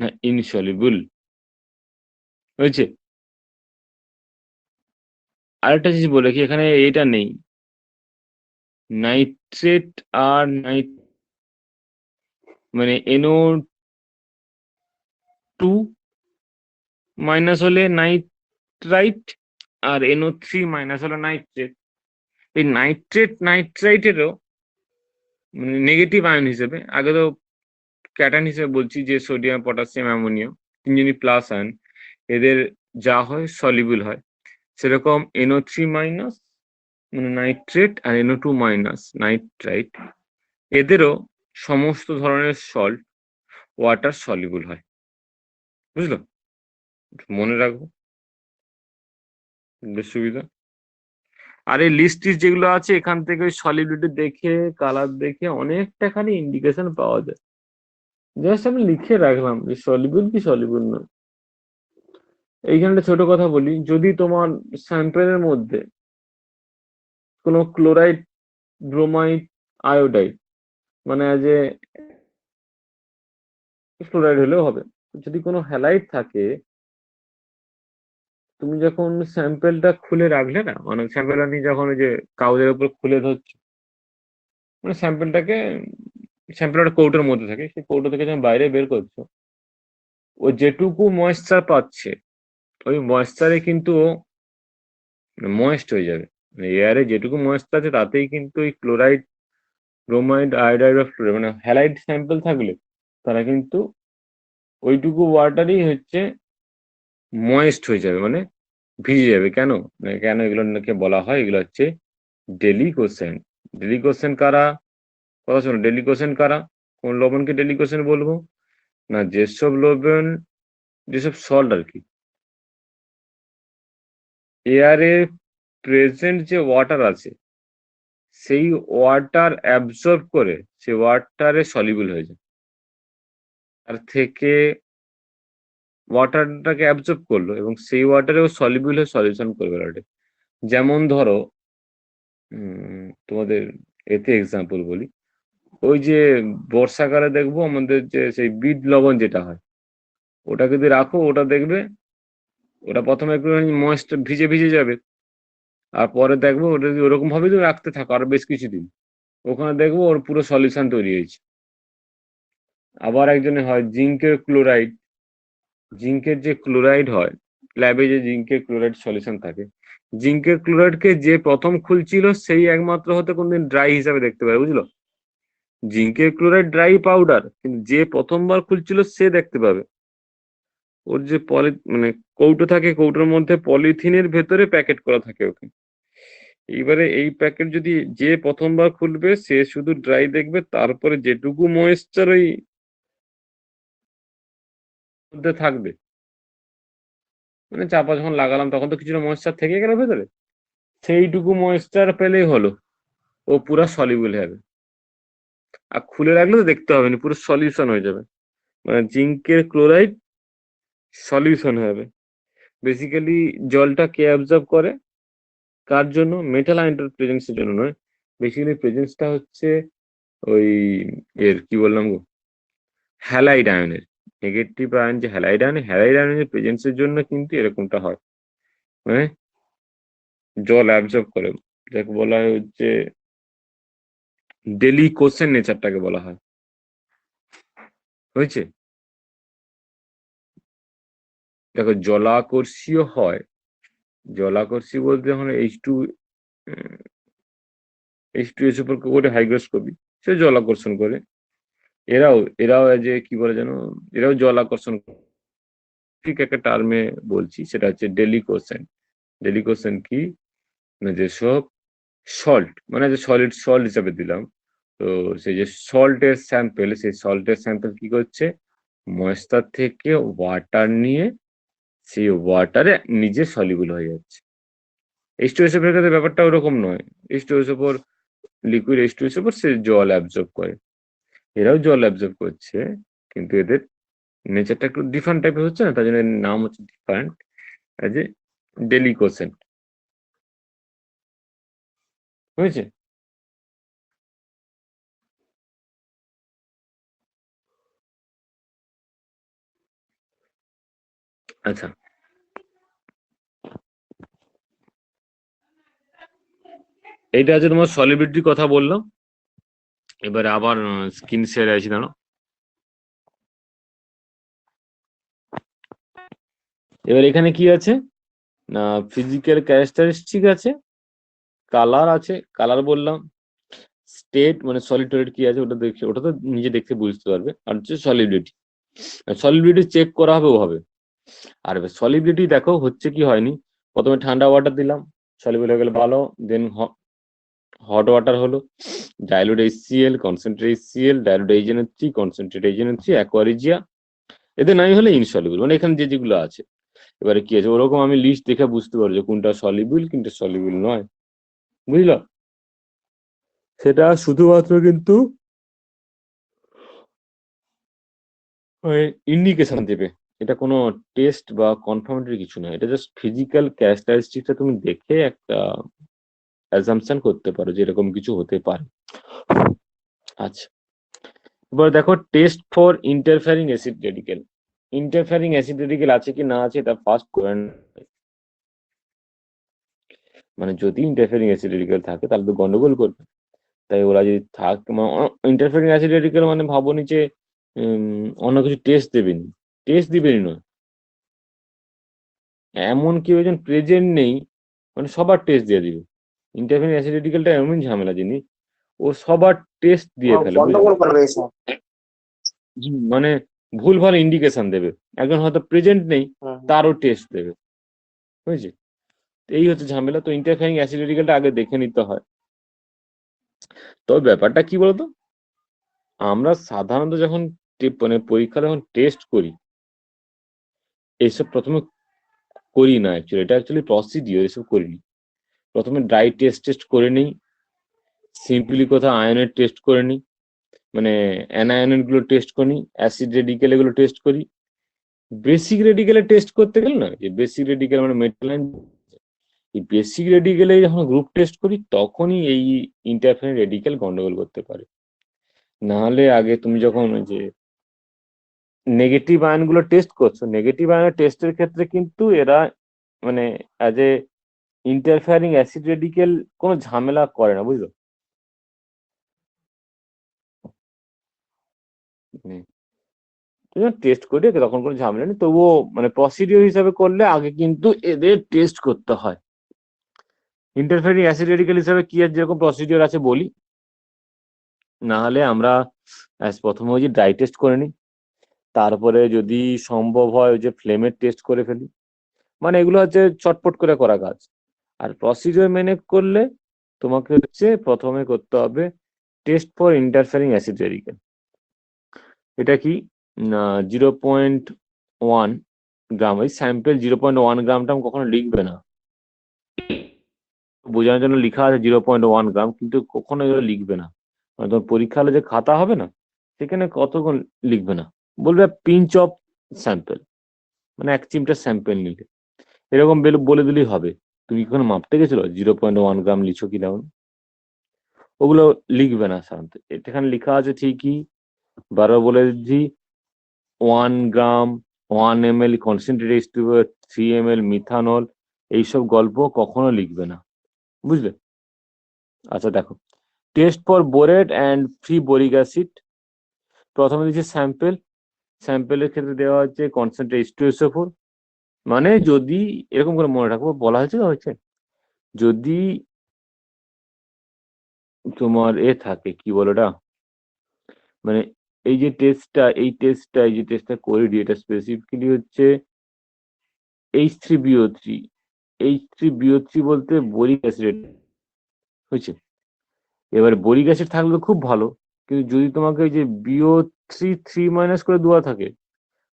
না, ইনসলিউবল। হয়েছে। আরেকটা জিনিস বলে কি, এখানে এটা নেই, নাইট্রেট আর মানে NO2 মাইনাস হলে নাইট্রাইট, আর NO3 মাইনাস হলো নাইট্রেট। এই নাইট্রাইটেরও মানে নেগেটিভ আয়ন হিসেবে, আগে তো ক্যাটায়ন হিসেবে বলছি যে সোডিয়াম, পটাশিয়াম, অ্যামোনিয়াম তিনজনই প্লাস আয়ন, এদের যা হয় সলিউবল হয়। সেরকম NO3 মাইনাস মানে নাইট্রেট আর NO2 মাইনাস নাইট্রাইট, এদেরও সমস্ত ধরনের সল্ট ওয়াটার সলিউবল হয়। বুঝলো, মনে রাখবো, বেশ সুবিধা। আর এই লিস্ট যেগুলো আছে এখান থেকে ওই সলিবিলিটি দেখে, কালার দেখে অনেকটা খানি ইন্ডিকেশন পাওয়া যায়। জাস্ট আমি লিখে রাখলাম যে সলিউবল কি সলিউবল না। এইখানটা ছোট কথা বলি, যদি তোমার স্যাম্পেলের মধ্যে কোনো ক্লোরাইড, ব্রোমাইড, আয়োডাইড মানে যে ক্লোরাইড হলেও হবে, যদি কোনো হ্যালাইড থাকে, তুমি যখন স্যাম্পেলটা খুলে রাখলে না, মানে স্যাম্পেলটা নিয়ে যখন ওই যে কাগজের উপর খুলে ধরছো, মানে স্যাম্পেলটা কৌটোর মধ্যে থাকে, সেই কৌটো থেকে যখন বাইরে বের করছো, ও যেটুকু ময়েশ্চার পাচ্ছে ওই ময়েশ্চারে কিন্তু ময়েস্ট হয়ে যাবে। এয়ারে যেটুকু ময়েশ্চার আছে তাতেই কিন্তু ওই ক্লোরাইড, ব্রোমাইড, আয়োডাইড বা ফ্লোরাইড মানে হ্যালাইড স্যাম্পল থাকলে তারা কিন্তু ওইটুকু ওয়াটারই হচ্ছে ময়েস্ট হয়ে যাবে, মানে ভিজে যাবে। কেন, মানে কেন এগুলোকে বলা হয়, এগুলো হচ্ছে ডেলিকোসেন। ডেলিকোসেন কারা, কথা শোনো, ডেলিকোসেন কারা, কোন লবণকে ডেলিকোসেন বলবো না, যেসব লবণ, যেসব সল্ট আর কি, এয়ারে প্রেজেন্ট যে ওয়াটার আছে সেই ওয়াটার অ্যাবজর্ব করে সে ওয়াটারে সলিউবল হয়ে যায়। তার থেকে ওয়াটারটাকে অ্যাবজর্ব করলো এবং সেই ওয়াটারেও সলিউবল হয়ে সলিউশন করবে অলরেডি। যেমন ধরো তোমাদের এতে এক্সাম্পল বলি, ওই যে বর্ষাকালে দেখবো আমাদের যে সেই বিট লবণ যেটা হয়, ওটা যদি রাখো ওটা দেখবে ওটা প্রথমে একটু ময়েস্ট ভিজে ভিজে যাবে, আর পরে দেখবো ওটা যদি ওরকম ভাবে তুমি রাখতে থাকো আরো বেশ কিছুদিন, ওখানে দেখবো ওর পুরো সলিউশন তৈরি হয়েছে। আবার একজনে হয় জিঙ্কের ক্লোরাইড, জিঙ্কের যে ক্লোরাইড হয় ল্যাবে, যে জিঙ্কের ক্লোরাইড সলিউশন থাকে, জিঙ্কের ক্লোরাইডকে যে প্রথম খুলছিল সেই একমাত্র হতে কোনদিন ড্রাই হিসাবে দেখতে পারে, বুঝলো। জিঙ্কের ক্লোরাইড ড্রাই পাউডার, কিন্তু যে প্রথমবার খুলছিল সে দেখতে পাবে। ওর যে মানে কৌটো থাকে, কৌটোর মধ্যে পলিথিনের ভেতরে প্যাকেট করা থাকে ওকে। এইবারে এই প্যাকেট যদি যে প্রথমবার খুলবে সে শুধু ড্রাই দেখবে, তারপরে যেটুকু ময়েশ্চার ওই মধ্যে থাকবে, মানে চাপা যখন লাগালাম তখন তো কিছুটা ময়েশ্চার থেকে গেল ভেতরে, সেইটুকু ময়েশ্চার পেলেই হলো, ও পুরো সলিউবল হবে। আর খুলে রাখলে তো দেখতে হবে না, পুরো সলিউশন হয়ে যাবে, মানে জিঙ্কের ক্লোরাইড সলিউশন হবে। বেসিক্যালি জলটা কে অ্যাবজর্ব করে, কার জন্য, মেটাল আয়নের প্রেজেন্সের জন্য নয়, বেসিক্যালি প্রেজেন্সটা হচ্ছে ওই এর কি বললাম গো, হ্যালাইড আয়নের। নেগেটিভ আয়ন যে হ্যালাইড আয়ন, হ্যালাইড আয়নের প্রেজেন্সের জন্য কিন্তু এরকমটা হয়, মানে জল অ্যাবজর্ব করে, যাকে বলা হয় হচ্ছে ডেলিকোসেন নেচারটাকে বলা হয়। হয়েছে। দেখো জলাকর্ষীয় হয়, জলাকর্ষী বলতে যখন H2S উপর করে হাইগ্রোস্কোপি, সে জল আকর্ষণ করে। এরাও এরাও যে কি বলে যেন, এরাও জল আকর্ষণ, ঠিক একটা টার্মে বলছি, সেটা হচ্ছে ডেলিকোসেন। ডেলিকোসেন কি, মানে যেসব সল্ট, মানে যে সলিড সল্ট হিসাবে দিলাম, তো সেই যে সল্টের স্যাম্পেল, সেই সল্টের স্যাম্পেল কি করছে, ময়েশ্চার থেকে ওয়াটার নিয়ে সেই ওয়াটারে নিজে সলিবল হয়ে যাচ্ছে। H2SO এর ক্ষেত্রে ব্যাপারটা ওরকম নয়। H2SO লিকুইড H2SO সে জল অ্যাবজর্ব করে, এরাও জল অ্যাবজর্ব করছে, কিন্তু এদের নেচারটা একটু ডিফারেন্ট টাইপের হচ্ছে না, তার জন্য এর নাম হচ্ছে ডিফারেন্ট, অ্যাজ এ ডেলিকোসেন্ট। হয়েছে? আচ্ছা, এইটা হচ্ছে তোমার সলিবিলিটির কথা বললাম। এবারে আবার স্কিন শেয়ার আছে, দাঁড়ো। এবার এখানে কি আছে না, ফিজিক্যাল ক্যারেক্টারিস্টিক আছে, কালার আছে, কালার বললাম, স্টেট মানে সলিড টলিড কি আছে ওটা দেখে, ওটা তো নিজে দেখতে বুঝতে পারবে, আর হচ্ছে সলিবিলিটি। সলিবিলিটি চেক করা হবে ওভাবে। আর সলিবিলিটি দেখো হচ্ছে কি হয়নি, প্রথমে ঠান্ডা ওয়াটার দিলাম, সলিবল হয়ে গেলে ভালো, দেন হট ওয়াটার হলো, dilute HCl, concentrate HCl, dilute HNO3, concentrate HNO3, aqua regia, এদের নাই হলে ইনসলিবল, মানে এখানে যে যেগুলো আছে। এবারে কি আছে, ওরকম আমি লিস্ট দেখে বুঝতে পারবো যে কোনটা সলিবল কোনটা সলিবল নয়, বুঝলো? সেটা শুধুমাত্র কিন্তু ইন্ডিকেশন দেবে, এটা কোনো টেস্ট বা কনফার্মেটরি কিছু নয়, এটা জাস্ট ফিজিক্যাল ক্যারেক্টারিস্টিকটা তুমি দেখে একটা অ্যাজাম্পশন করতে পারো যে এরকম কিছু হতে পারে। আচ্ছা, এবার দেখো test for interfering acid radical. Interfering acid radical আছে কি না আছে এটা ফার্স্ট করে মানে যদি ইন্টারফেয়ারিং অ্যাসিড রেডিকেল থাকে তাহলে তো গন্ডগোল করবে। তাই ওরা যদি ইন্টারফেয়ারিং অ্যাসিড রেডিকেল মানে ভাবো নি যে অন্য কিছু টেস্ট দেবেনি, টেস্ট দিবেনি নয়, এমন কেউ একজন প্রেজেন্ট নেই মানে সবার টেস্ট দিয়ে দিবে। ইন্টারফেয়ারিং অ্যাসিড রেডিকেলটা এমন ঝামেলা জিনিস, ও সবার টেস্ট দিয়ে ফেলে, বুঝলি? গন্ডগোল করবে এসব। মানে ভুল ভাল ইন্ডিকেশন দেবে, একজন হয়তো প্রেজেন্ট নেই হুম, হুম। তারও টেস্ট দেবে, বুঝলি? এই হচ্ছে ঝামেলা, তো ইন্টারফেয়ারিং অ্যাসিড রেডিকেলটা আগে দেখে নিতে হয়। তবে ব্যাপারটা কি বলতো, আমরা সাধারণত যখন মানে পরীক্ষা যখন টেস্ট করি, এইসব প্রথমে করি না, অ্যাকচুয়ালি এটা অ্যাকচুয়ালি প্রসিডিওর, এসব করিনি। প্রথমে ড্রাই টেস্ট টেস্ট করে নিই, সিম্পলি কোথাও আয়নের টেস্ট করে নিই, মানে অ্যানায়নের গুলো টেস্ট করি, অ্যাসিড রেডিকেল এগুলো টেস্ট করি। বেসিক রেডিকেলে টেস্ট করতে গেলে না, যে বেসিক রেডিকেল মানে মেটালাইন, এই বেসিক রেডিকেলে যখন গ্রুপ টেস্ট করি তখনই এই ইন্টারফেয়ারিং রেডিকেল গন্ডগোল করতে পারে। নাহলে আগে তুমি যখন ওই যে নেগেটিভ আয়ন গুলো টেস্ট করছো, নেগেটিভ আয়নের টেস্টের ক্ষেত্রে কিন্তু এরা মানে অ্যাজ এ ইন্টারফেয়ারিং অ্যাসিড রেডিকেল কোনো ঝামেলা করে না, বুঝলো? টেস্ট করে তখন কোনো ঝামেলা নেই, তবুও মানে প্রসিডিওর হিসাবে করলে আগে কিন্তু এদের টেস্ট করতে হয়। ইন্টারফেয়ারিং অ্যাসিড রেডিকেল হিসাবে কি আর যেরকম প্রসিডিওর আছে বলি, না হলে আমরা প্রথমে ওই যে ড্রাই টেস্ট করে নিই, তারপরে যদি সম্ভব হয় ওই যে ফ্লেমের টেস্ট করে ফেলি, মানে এগুলো হচ্ছে চটপট করে করা কাজ। আর প্রসিডিওর মেনে করলে তোমাকে হচ্ছে প্রথমে করতে হবে test for interfering acid radical. এটা কি না, 0.1 গ্রাম, ওই স্যাম্পেল 0.1 গ্রামটা কখনো লিখবে না, বোঝানোর জন্য লেখা আছে 0.1 গ্রাম, কিন্তু কখনো এগুলো লিখবে না। মানে তোমার পরীক্ষা হলে যে খাতা হবে না, সেখানে কতক্ষণ লিখবে না, বলবে পিঞ্চ অফ স্যাম্পেল, মানে 1 চিমটা স্যাম্পেল নিলে, এরকম বলে দিলেই হবে। তুমি কি কোনো মাপতে গেছিলো 0.1 গ্রাম লিখছো কি না? ওগুলো লিখবে না সাধারণত, এখানে লেখা আছে ঠিকই, বারবার বলে দিচ্ছি, 1 গ্রাম, 1 ml concentrate H2O, 3 ml methanol, এইসব গল্প কখনো লিখবে না, বুঝলে? আচ্ছা দেখো, test for borate and free boric acid. প্রথমে দিচ্ছে স্যাম্পেল, স্যাম্পেলের ক্ষেত্রে দেওয়া হচ্ছে কনসেন্ট্রেট H2SO4, মানে যদি এরকম করে মনে রাখবো, বলা হয়েছে যদি তোমার থাকে কি বলে ওটা, মানে এই যে টেস্টটা করে দিই, এটা স্পেসিফিক্যালি হচ্ছে H3BO3। H3BO3 বলতে বোরিক অ্যাসিড হয়েছে। এবার বোরিক অ্যাসিড থাকলে তো খুব ভালো, কিন্তু যদি তোমাকে ওই যে BO3 3- করে দেওয়া থাকে,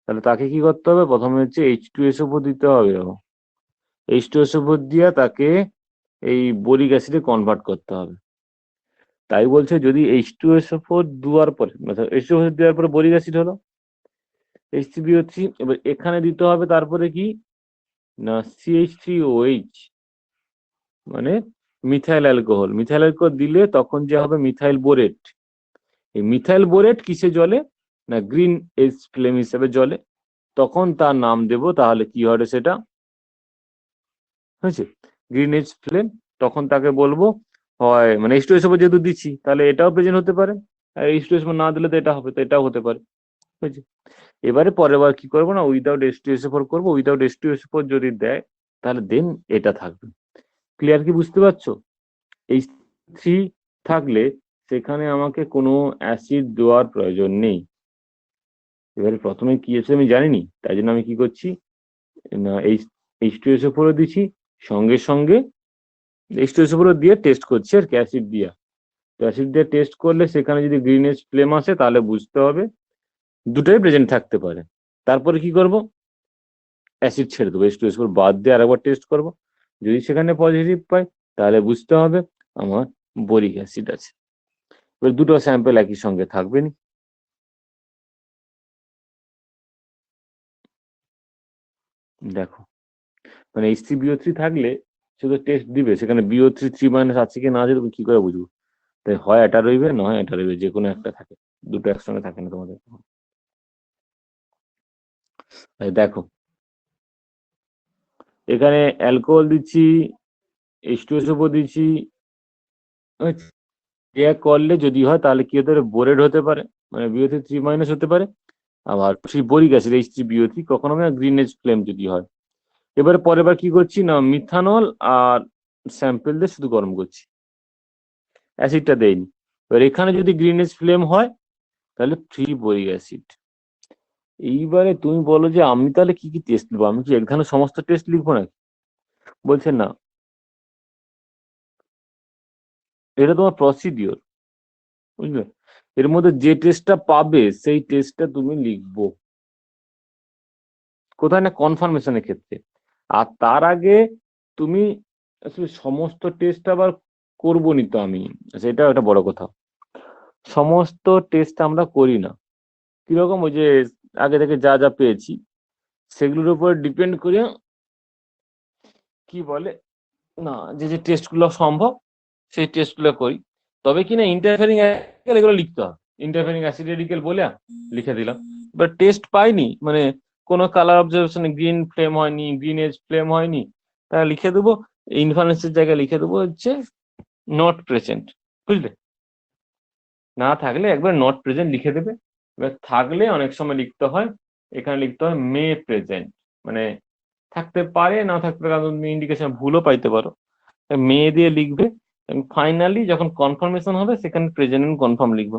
তাহলে তাকে কি করতে হবে, প্রথমে হচ্ছে H2SO4 দিতে হবে। H2SO4 দিয়া তাকে এই বোরিক অ্যাসিডে কনভার্ট করতে হবে। তাই বলছে যদি H2SO4 দেওয়ার পরে, H2SO4 দেওয়ার পরে বোরিক অ্যাসিড হলো H3BO3, এবার এখানে দিতে হবে তারপরে কি না CH3OH, মানে মিথাইল অ্যালকোহল দিলে তখন যে হবে মিথাইল বোরেট। এই মিথাইল বোরেট কিসে জ্বলে না গ্রিন এজ ফ্লেম হিসেবে জ্বলে, তখন তার নাম দেব, তাহলে কি হবে সেটা হয়েছে গ্রিন এজ ফ্লেম। তখন তাকে বলবো হয় মানে H2SO4 যেহেতু দিচ্ছি তাহলে এটাও প্রেজেন্ট হতে পারে, আর H2SO4 না দিলে তো এটা হবে, তো এটাও হতে পারে, বুঝছি। এবারে পরের বার কি করবো না উইদাউট H2SO4 করবো, উইদাউট H2SO4 যদি দেয় তাহলে দেন এটা থাকবে। ক্লিয়ার কি বুঝতে পারছো? H3 থাকলে সেখানে আমাকে কোনো অ্যাসিড দেওয়ার প্রয়োজন নেই। এবারে প্রথমে কি আছে আমি জানিনি, তাই জন্য আমি কি করছি না H2SO4 দিচ্ছি, সঙ্গে সঙ্গে H2SO4 দিয়ে টেস্ট করছি আর কি অ্যাসিড দিয়ে। তো অ্যাসিড দিয়ে টেস্ট করলে সেখানে যদি গ্রিনেজ ফ্লেম আসে তাহলে বুঝতে হবে দুটোই প্রেজেন্ট থাকতে পারে। তারপরে কি করব, অ্যাসিড ছেড়ে দেবো, H2SO4 বাদ দিয়ে আরেকবার টেস্ট করব, যদি সেখানে পজিটিভ পাই তাহলে বুঝতে হবে আমার বোরিক অ্যাসিড আছে। এবার দুটো স্যাম্পল একই সঙ্গে থাকবে নি। দেখো মানে H3BO3 থাকলে শুধু টেস্ট দিবে, সেখানে BO3 3- আছে কি না আছে তুমি কি করে বুঝবো? তাই হয় এটা রইবে নয় এটা রইবে, যে কোনো একটা থাকে, দুটো একসঙ্গে থাকে না তোমাদের। তাই দেখো এখানে অ্যালকোহল দিচ্ছি, H2SO4 দিচ্ছি, রিঅ্যাক্ট করলে যদি হয় তাহলে কি হতে পারে বোরেড হতে পারে, মানে BO3 3- হতে পারে। আবার সেই বোরিক অ্যাসিড H3BO3 কখনো গ্রিনেজ ফ্লেম যদি হয়। এবারে পরের বার কি করছি না মিথানল আর স্যাম্পেল দিয়ে শুধু গরম করছি, অ্যাসিডটা দেয়নি। এবার এখানে যদি গ্রিনেজ ফ্লেম হয় তাহলে ফ্রি বোরিক অ্যাসিড। এইবারে তুমি বলো যে আমি তাহলে কি কি টেস্ট লিখবো, আমি কি এক ধরনের সমস্ত টেস্ট লিখবো না? বলছে না, এটা তোমার প্রসিডিওর, বুঝলে। এর মধ্যে যে টেস্টটা পাবে সেই টেস্টটা তুমি লিখবো কোথায় না কনফার্মেশনের ক্ষেত্রে। আর তার আগে তুমি আসলে সমস্ত টেস্ট আবার করবো নি তো আমি, সেটা একটা বড় কথা। সমস্ত টেস্ট আমরা করি না, কিরকম ওই যে আগে থেকে যা যা পেয়েছি সেগুলোর উপর ডিপেন্ড করে কি বলে না যে যে টেস্টগুলো সম্ভব সেই টেস্টগুলো করি। তবে কি না ইন্টারফেরিং এগুলো লিখতে হবে, ইন্টারফেরিং অ্যাসিড বলে লিখে দিলাম। বাট টেস্ট পাইনি মানে কোনো কালার অবজারভেশনে গ্রিন ফ্লেম হয়নি, গ্রিন এজ ফ্লেম হয়নি, তাহলে লিখে দেবো ইনফারেন্সের জায়গায় লিখে দেবো হচ্ছে নট প্রেজেন্ট, বুঝলে। না থাকলে একবার নট প্রেজেন্ট লিখে দেবে। এবার থাকলে অনেক সময় লিখতে হয়, এখানে লিখতে হয় মে প্রেজেন্ট, মানে থাকতে পারে না থাকতে পারে, কারণ তুমি ইন্ডিকেশন ভুলও পাইতে পারো, মে দিয়ে লিখবে। ফাইনালি যখন কনফার্মেশন হবে সেখানে প্রেজেন্ট এন্ড কনফার্ম লিখবো।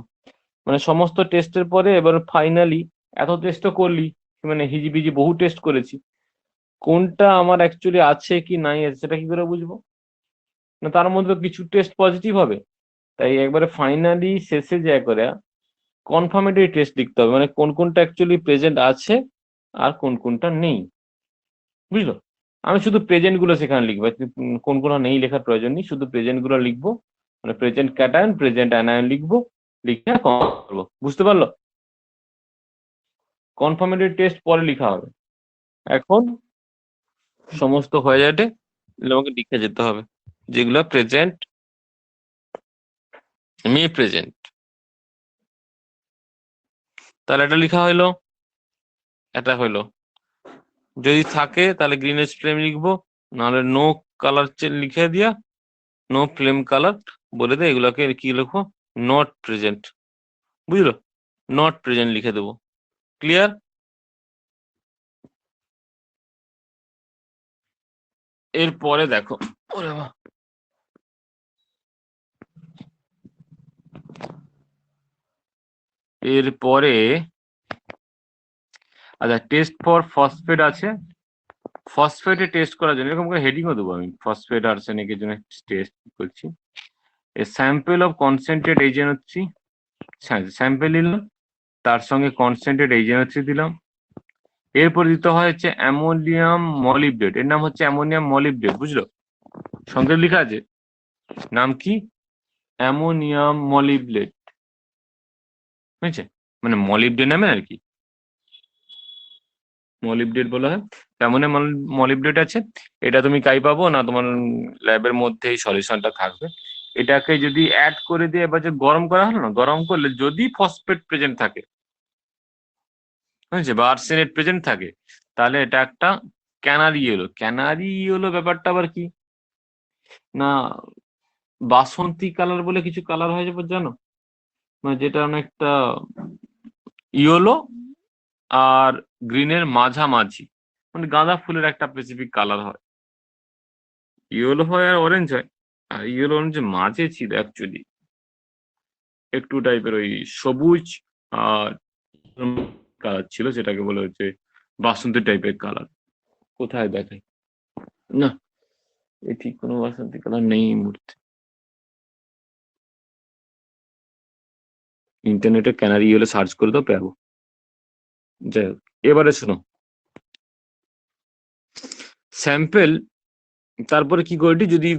মানে সমস্ত টেস্টের পরে এবার ফাইনালি এত টেস্টও করলি, মানে হিজিবিজি বহু টেস্ট করেছি, কোনটা আমার অ্যাকচুয়ালি আছে কি নাই আছে সেটা কি করে বুঝবো? না তার মধ্যে তো কিছু টেস্ট পজিটিভ হবে, তাই একবারে ফাইনালি শেষে যা করে কনফার্মেটরি টেস্ট লিখতে হবে, মানে কোন কোনটা অ্যাকচুয়ালি প্রেজেন্ট আছে আর কোন কোনটা নেই, বুঝলো। আমি শুধু প্রেজেন্ট গুলো সেখানে লিখবো, কোন কোন নেই লেখার প্রয়োজন নেই, শুধু প্রেজেন্ট গুলো লিখবো, মানে প্রেজেন্ট ক্যাটায়ন প্রেজেন্ট অ্যানায়ন লিখবো, লিখে করবো, বুঝতে পারলো। কনফার্মেটরি টেস্ট পরে লিখা হবে, এখন সমস্ত হয়ে যাবে আমাকে লিখে যেতে হবে যেগুলো প্রেজেন্ট, মি প্রেজেন্ট। তাহলে এটা লিখা হইলো, এটা হইলো, যদি থাকে তাহলে গ্রিনেজ ফ্লেম লিখবো, নাহলে নো কালার লিখে দিয়া নো ফ্লেম কালার বলে দেয়, এগুলোকে কি লিখবো নট প্রেজেন্ট, বুঝলো, নট প্রেজেন্ট লিখে দেবো। ক্লিয়ার? এরপরে দেখো ওরে বাবা, এরপরে আচ্ছা টেস্ট ফর ফসফেট আছে, ফসফেটে টেস্ট করার জন্য এরকম করে হেডিংও দেবো আমি, ফসফেট আর্সেনিকের জন্য টেস্ট করছি। A sample of concentrate HNO three, sample নিলাম, তার সঙ্গে কনসেন্ট্রেট এইচএনও3 দিলাম। এরপর দিতে হয় হচ্ছে অ্যামোনিয়াম মলিবডেট, এর নাম হচ্ছে অ্যামোনিয়াম মলিবডেট, বুঝলো? সংক্ষেপ লেখা আছে, নাম কি? অ্যামোনিয়াম মলিবডেট, বুঝছে? মানে মলিবডেনামে আর কি মলিবডেট বলা হয়। অ্যামোনিয়াম মলিবডেট আছে, এটা তুমি কাই পাবো না, তোমার ল্যাবের মধ্যে এই সলিউশনটা থাকবে। এটাকে যদি অ্যাড করে দিয়ে এবার যে গরম করা হলো না, গরম করলে যদি ফসফেট প্রেজেন্ট থাকে, বুঝছে, বা আর্সেনেট প্রেজেন্ট থাকে, তাহলে এটা একটা ক্যানারি ইয়েলো। ক্যানারি ইয়েলো ব্যাপারটা আবার কি না, বাসন্তী কালার বলে কিছু কালার হয় যাবে জানো, মানে যেটা অনেকটা ইয়েলো আর গ্রিনের মাঝামাঝি, মানে গাঁদা ফুলের একটা স্পেসিফিক কালার হয়, ইয়েলো হয় আর অরেঞ্জ হয়। আর ইয়েলো অরেঞ্জ মাঝে ছিল অ্যাকচুয়ালি একটু টাইপের ওই সবুজ আর কালার ছিল, সেটাকে বলে হচ্ছে বাসন্তী টাইপের কালার। কোথায় দেখাই না, এই ঠিক কোনো বাসন্তী কালার নেই এই মুহূর্তে। ইন্টারনেটে ক্যানারি ইয়েলো সার্চ করে তো পাবো। যাই হোক, এবারে শোনো, স্যাম্পেল, তারপরে কি করটি যদি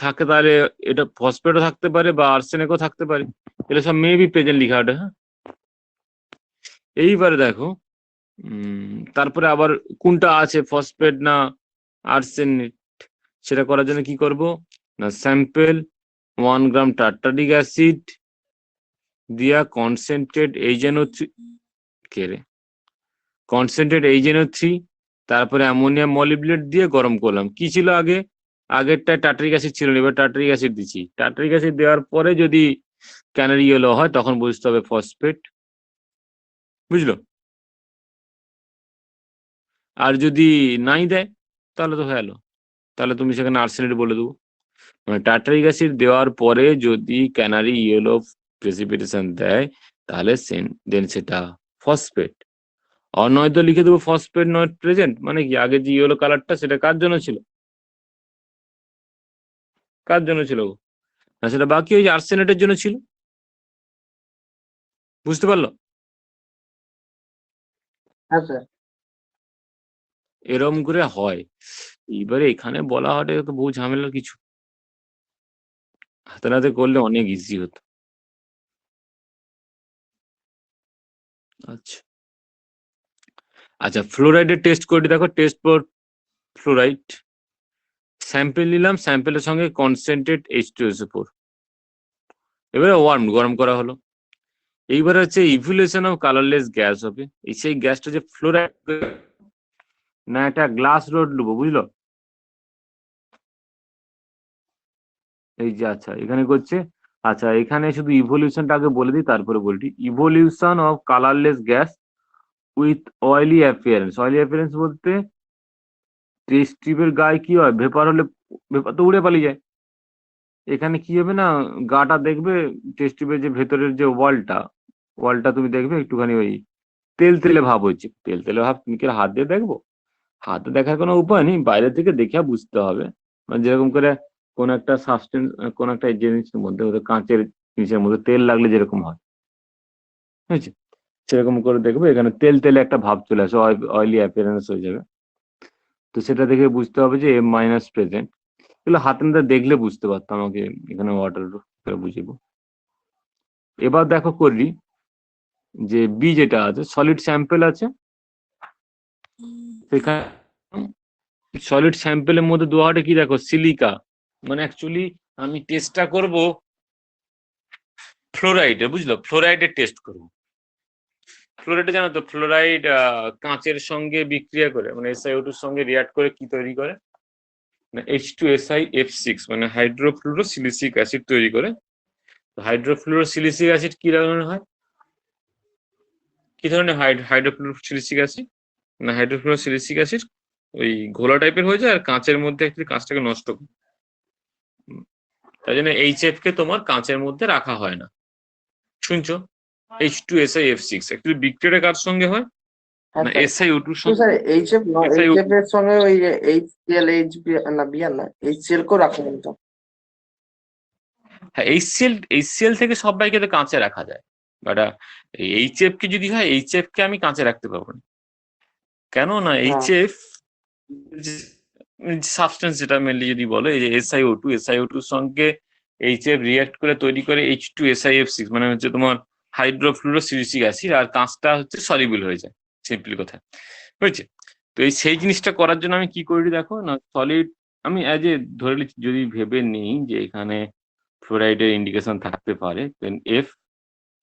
থাকে তাহলে এটা ফসফেটও থাকতে পারে বা আর্সেনিকও থাকতে পারে, এটা সব মেবি প্রেজেন্ট লিখা ওটা। হ্যাঁ, এইবারে দেখো তারপরে আবার কোনটা আছে ফসফেট না আর্সেনেট, সেটা করার জন্য কি করব না, স্যাম্পেল 1 গ্রাম টার্টারিক অ্যাসিড দিয়া কনসেন্ট্রেট এইচএনও3, কে রে, কনসেন্ট্রেট এইচএনও3, তারপরে অ্যামোনিয়াম মলিবডেট দিয়ে গরম করলাম। কি ছিল আগে, আগেরটায় টার্টারিক অ্যাসিড ছিল না, এবার টার্টারিক অ্যাসিড দিচ্ছি। টার্টারিক অ্যাসিড দেওয়ার পরে যদি ক্যানারি ইয়েলো হয় তখন বুঝতে হবে ফসফেট, বুঝলো? আর যদি নাই দেয় তাহলে তো হয়ে গেলো, তাহলে তুমি সেখানে আর্সেনেট বলে দেবো। মানে টার্টারিক অ্যাসিড দেওয়ার পরে যদি ক্যানারি ইয়েলো প্রেসিপিটেশন দেয় তাহলে দেন সেটা ফসফেট। আর নয়তো লিখে দেবো ফসফেট নট প্রেজেন্ট, মানে কি আগে যে ইয়েলো কালারটা সেটা কার জন্য ছিল, কার জন্য ছিল গো? না সেটা বাকি ওই যে আর্সেনেটের জন্য ছিল, বুঝতে পারলো? হ্যাঁ স্যার। এরম করে হয়। এবারে এখানে বলা হয় তো বহু ঝামেলার কিছু, হাতে নাতে করলে অনেক ইজি হতো। আচ্ছা আচ্ছা, ফ্লোরাইডের টেস্ট করে দেখো, টেস্ট ফর ফ্লোরাইড। স্যাম্পেল নিলাম, স্যাম্পেলের সঙ্গে কনসেন্ট্রেট H2SO4, এবারে ওয়ার্ম গরম করা হলো। এইবার হচ্ছে ইভ্যালুয়েশন অফ কালারলেস গ্যাস হবে। এই সেই গ্যাসটা যে ফ্লোরাইড না একটা গ্লাস রড নেবো, বুঝলো? এই যে আচ্ছা এখানে করছে, আচ্ছা এখানে শুধু ইভলিউশনটা আগে বলে দিই তারপরে বলছি। Evolution of colourless gas with oily appearance. Oily appearance বলতে টেস্ট টিউবের গায়ে কি হয়, ভেপার হলে ভেপার তো উড়ে পালিয়ে যায়। এখানে কি হবে না, গাটা দেখবে টেস্ট টিউবের যে ভেতরের যে ওয়ালটা, ওয়ালটা তুমি দেখবে একটুখানি ওই তেল তেলে ভাব হচ্ছে। তেল তেলে ভাব তুমি কি আর হাত দিয়ে দেখবো? হাতে দেখার কোনো উপায় নেই, বাইরে থেকে দেখে বুঝতে হবে। মানে যেরকম করে কোন একটা সাবস্টেন্স, কোন একটা জিনিসের মধ্যে, ওদের কাঁচের জিনিসের মধ্যে তেল লাগলে যেরকম হয়, বুঝেছো? সেরকম করে দেখবে এখানে তেল তেলে একটা ভাব চলে আসে, অয়েলি অ্যাপিয়ারেন্স হয়ে যাবে। তো সেটা দেখে বুঝতে হবে যে M মাইনাস প্রেজেন্ট। এগুলো হাতে নাতে দেখলে বুঝতে পারতাম, আমাকে এখানে ওয়াটার বুঝিয়ে। এবার দেখো করলি যে বি যেটা আছে, সলিড স্যাম্পেল আছে, সেখানে সলিড স্যাম্পেলের মধ্যে দোয়াটা কি দেখো, সিলিকা। মানে অ্যাকচুয়ালি আমি টেস্টটা করব ফ্লোরাইডে, বুঝলো? ফ্লোরাইডের টেস্ট করবো। ফ্লোরাইডে জানো তো, ফ্লোরাইড কাঁচের সঙ্গে বিক্রিয়া করে, মানে SiO2 সঙ্গে রিয়াক্ট করে কি তৈরি করে না, H2SiF6, মানে হাইড্রোফ্লুরোসিলিসিক অ্যাসিড তৈরি করে। হাইড্রোফ্লুরোসিলিসিক অ্যাসিড কি ধরনের হয়, কি ধরনের হাইড্রোফ্লুরোসিলিসিক অ্যাসিড না, হাইড্রোফ্লুরোসিলিসিক অ্যাসিড ওই ঘোলা টাইপের হয়ে যায় আর কাঁচের মধ্যে একটু কাঁচটাকে নষ্ট করে। তাই জন্য HF কে তোমার কাঁচের মধ্যে রাখা হয় না, শুনছো? H2SiF6 অ্যাকচুয়ালি বিক্রিয়াটা কার সঙ্গে হয় হ্যাঁ না স্যার, SiO2 এর তো সঙ্গে স্যার এইচএফ SiO2 এর সঙ্গে ওই এইচসিএল না বিয়ার না এইচসিএল কেও রাখা যায় তো। হ্যাঁ এইচসিএল থেকে সব বাইকে তো কাঁচে রাখা যায়, বাট এইচএফ কে যদি হয় এইচএফ কে আমি কাঁচে রাখতে পারবো না। কেন না হ্যাঁ এইচএফ সাবস্টেন্স যেটা মেনলি যদি বলো এই যে SiO2 এর সঙ্গে এইচএফ রিয়াক্ট করে তৈরি করে H2SiF6 মানে হচ্ছে তোমার হাইড্রোফ্লুরোসিলিসিক অ্যাসিড, আর কাঁচটা হচ্ছে সলিবল হয়ে যায়, সিম্পলি কথা বুঝছে। তো সেই জিনিসটা করার জন্য আমি কি করি দেখো না, সলিড আমি অ্যাজ এ ধরে নিচ্ছি, যদি ভেবে নিই যে এখানে ফ্লোরাইডের ইন্ডিকেশন থাকতে পারে, দেন এফ